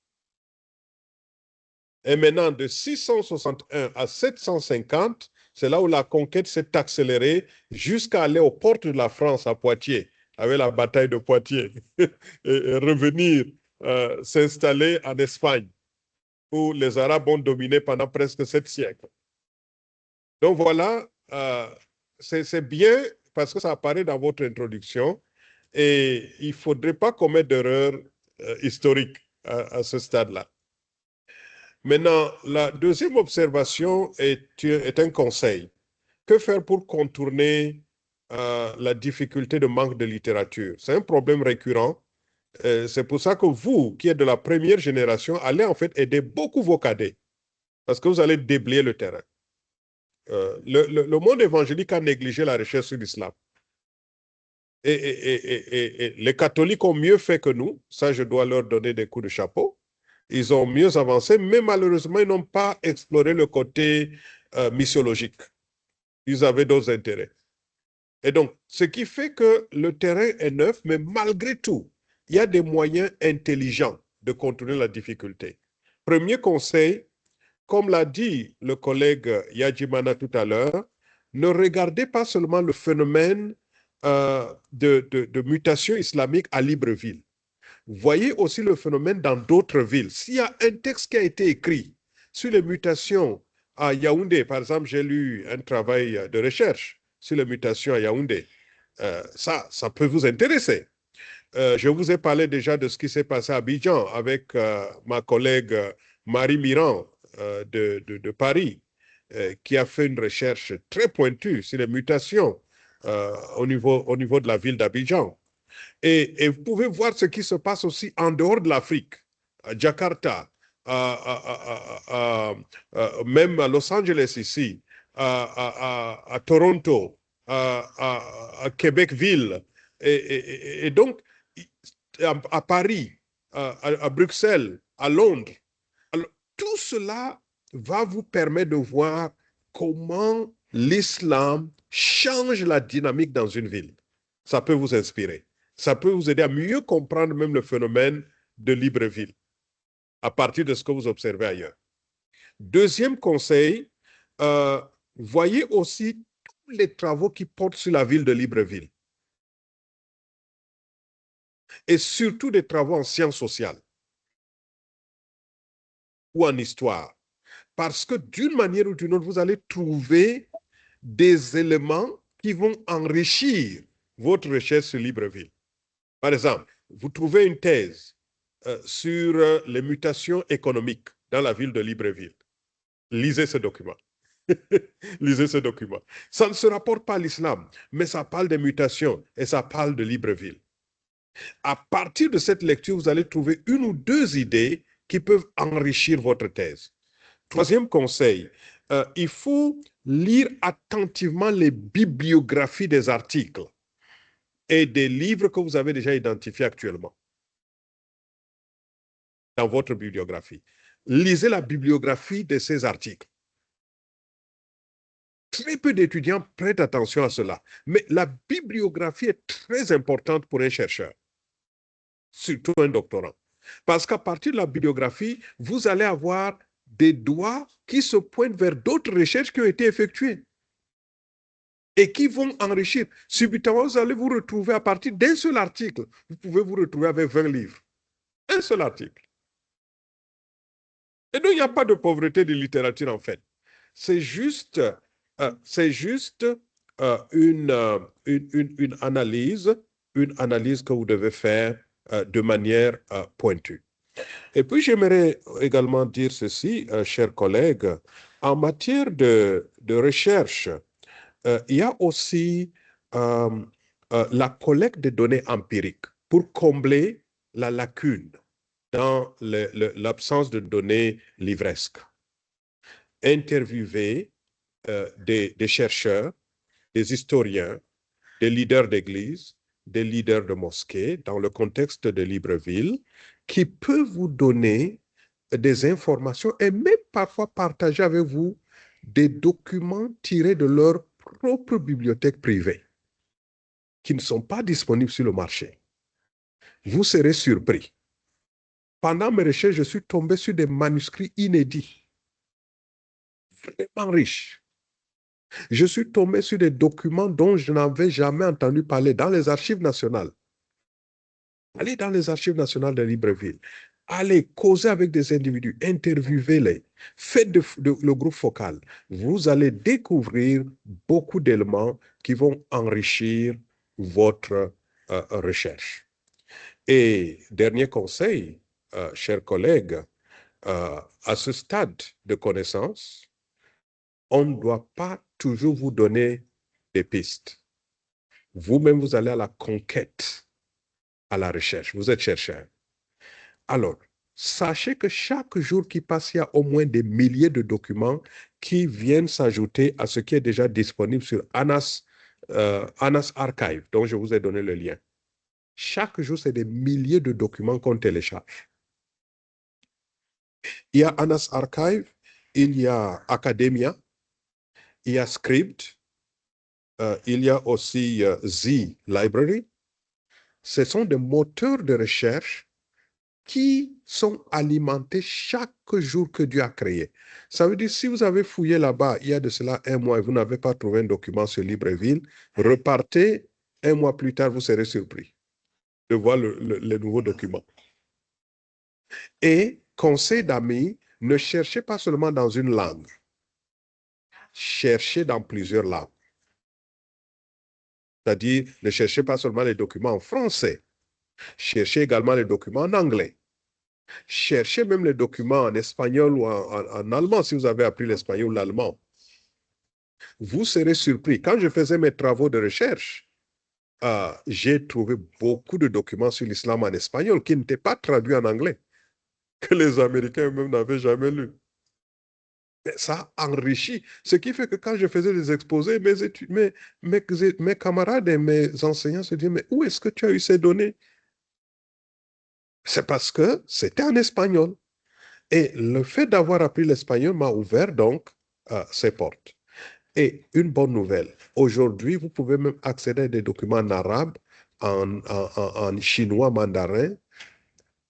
Et maintenant, de 661 à 750, C'est là où la conquête s'est accélérée jusqu'à aller aux portes de la France, à Poitiers, avec la bataille de Poitiers, et revenir s'installer en Espagne, où les Arabes ont dominé pendant presque 7 siècles. Donc voilà, c'est bien parce que ça apparaît dans votre introduction et il ne faudrait pas commettre d'erreurs historiques à ce stade-là. Maintenant, la deuxième observation est un conseil. Que faire pour contourner la difficulté de manque de littérature? C'est un problème récurrent. C'est pour ça que vous, qui êtes de la première génération, allez en fait aider beaucoup vos cadets parce que vous allez déblayer le terrain. Le monde évangélique a négligé la recherche sur l'islam. Et les catholiques ont mieux fait que nous. Ça, je dois leur donner des coups de chapeau. Ils ont mieux avancé, mais malheureusement, ils n'ont pas exploré le côté missiologique. Ils avaient d'autres intérêts. Et donc, ce qui fait que le terrain est neuf, mais malgré tout, il y a des moyens intelligents de contourner la difficulté. Premier conseil, comme l'a dit le collègue Yajimana tout à l'heure, ne regardez pas seulement le phénomène de mutation islamique à Libreville. Voyez aussi le phénomène dans d'autres villes. S'il y a un texte qui a été écrit sur les mutations à Yaoundé, par exemple, j'ai lu un travail de recherche sur les mutations à Yaoundé. Ça peut vous intéresser. Je vous ai parlé déjà de ce qui s'est passé à Abidjan avec ma collègue Marie Mirand de Paris, qui a fait une recherche très pointue sur les mutations au niveau de la ville d'Abidjan. Et vous pouvez voir ce qui se passe aussi en dehors de l'Afrique, à Jakarta, même à Los Angeles ici, à Toronto, à Québec-Ville, et donc à Paris, à Bruxelles, à Londres. Alors, tout cela va vous permettre de voir comment l'islam change la dynamique dans une ville. Ça peut vous inspirer. Ça peut vous aider à mieux comprendre même le phénomène de Libreville à partir de ce que vous observez ailleurs. Deuxième conseil, voyez aussi tous les travaux qui portent sur la ville de Libreville et surtout des travaux en sciences sociales ou en histoire. Parce que d'une manière ou d'une autre, vous allez trouver des éléments qui vont enrichir votre recherche sur Libreville. Par exemple, vous trouvez une thèse sur les mutations économiques dans la ville de Libreville. Lisez ce document. Lisez ce document. Ça ne se rapporte pas à l'islam, mais ça parle des mutations et ça parle de Libreville. À partir de cette lecture, vous allez trouver une ou deux idées qui peuvent enrichir votre thèse. Troisième conseil, il faut lire attentivement les bibliographies des articles et des livres que vous avez déjà identifiés actuellement dans votre bibliographie. Lisez la bibliographie de ces articles. Très peu d'étudiants prêtent attention à cela, mais la bibliographie est très importante pour un chercheur, surtout un doctorant. Parce qu'à partir de la bibliographie, vous allez avoir des doigts qui se pointent vers d'autres recherches qui ont été effectuées et qui vont enrichir. Subitement, vous allez vous retrouver à partir d'un seul article. Vous pouvez vous retrouver avec 20 livres. Un seul article. Et donc, il n'y a pas de pauvreté de littérature, en fait. C'est juste une analyse que vous devez faire de manière pointue. Et puis, j'aimerais également dire ceci, chers collègues, en matière de recherche, il y a aussi la collecte de données empiriques pour combler la lacune dans l'absence de données livresques. Interviewer des chercheurs, des historiens, des leaders d'église, des leaders de mosquées dans le contexte de Libreville qui peuvent vous donner des informations et même parfois partager avec vous des documents tirés de leur propre bibliothèque privée qui ne sont pas disponibles sur le marché. Vous serez surpris. Pendant mes recherches, je suis tombé sur des manuscrits inédits, vraiment riches, Je suis tombé sur des documents dont je n'avais jamais entendu parler dans les archives nationales. Allez dans les archives nationales de Libreville. Allez causer avec des individus, interviewez-les, faites le groupe focal. Vous allez découvrir beaucoup d'éléments qui vont enrichir votre recherche. Et dernier conseil, chers collègues, à ce stade de connaissance, on ne doit pas toujours vous donner des pistes. Vous-même, vous allez à la conquête, à la recherche. Vous êtes chercheur. Alors, sachez que chaque jour qui passe, il y a au moins des milliers de documents qui viennent s'ajouter à ce qui est déjà disponible sur ANAS Archive, dont je vous ai donné le lien. Chaque jour, c'est des milliers de documents qu'on télécharge. Il y a ANAS Archive, il y a Academia, il y a Script, il y a aussi Z Library. Ce sont des moteurs de recherche qui sont alimentés chaque jour que Dieu a créé. Ça veut dire, si vous avez fouillé là-bas il y a de cela un mois et vous n'avez pas trouvé un document sur Libreville, repartez un mois plus tard, vous serez surpris de voir les nouveaux documents. Et, conseil d'amis, ne cherchez pas seulement dans une langue. Cherchez dans plusieurs langues. C'est-à-dire, ne cherchez pas seulement les documents en français. Cherchez également les documents en anglais. Cherchez même les documents en espagnol ou en allemand, si vous avez appris l'espagnol ou l'allemand. Vous serez surpris. Quand je faisais mes travaux de recherche, j'ai trouvé beaucoup de documents sur l'islam en espagnol qui n'étaient pas traduits en anglais, que les Américains eux-mêmes n'avaient jamais lu. Mais ça enrichit. Ce qui fait que quand je faisais des exposés, mes camarades et mes enseignants se disaient, mais où est-ce que tu as eu ces données? C'est parce que c'était en espagnol. Et le fait d'avoir appris l'espagnol m'a ouvert donc ces portes. Et une bonne nouvelle, aujourd'hui, vous pouvez même accéder à des documents en arabe, en chinois, mandarin,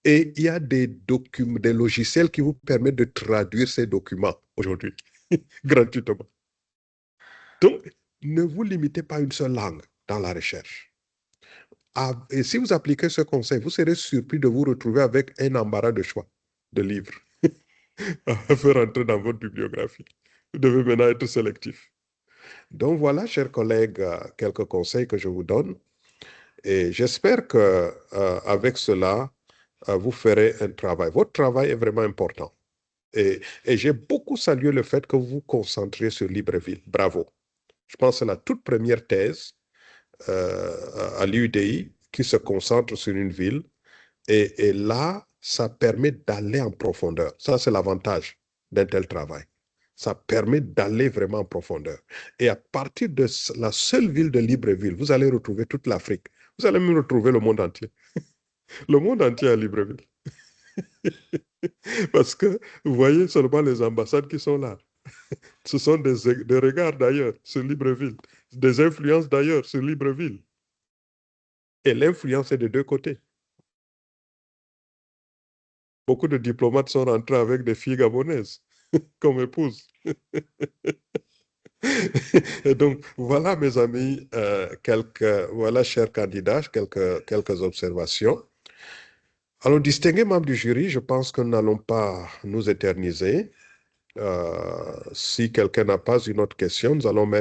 et il y a des logiciels qui vous permettent de traduire ces documents aujourd'hui, gratuitement. Donc, ne vous limitez pas à une seule langue dans la recherche. Et si vous appliquez ce conseil, vous serez surpris de vous retrouver avec un embarras de choix de livres à faire entrer dans votre bibliographie. Vous devez maintenant être sélectif. Donc voilà, chers collègues, quelques conseils que je vous donne. Et j'espère que avec cela, vous ferez un travail. Votre travail est vraiment important. Et j'ai beaucoup salué le fait que vous vous concentriez sur Libreville. Bravo. Je pense que c'est la toute première thèse à l'UDI qui se concentre sur une ville. Et là, ça permet d'aller en profondeur. Ça, c'est l'avantage d'un tel travail. Ça permet d'aller vraiment en profondeur. Et à partir de la seule ville de Libreville, vous allez retrouver toute l'Afrique. Vous allez même retrouver le monde entier. Le monde entier à Libreville. Parce que vous voyez seulement les ambassades qui sont là. Ce sont des regards d'ailleurs sur Libreville, des influences d'ailleurs sur Libreville. Et l'influence est de deux côtés. Beaucoup de diplomates sont rentrés avec des filles gabonaises comme épouses. Et donc, voilà, mes amis, voilà, chers candidats, quelques observations. Alors, distingués membres du jury, je pense que nous n'allons pas nous éterniser. Si quelqu'un n'a pas une autre question, nous allons mettre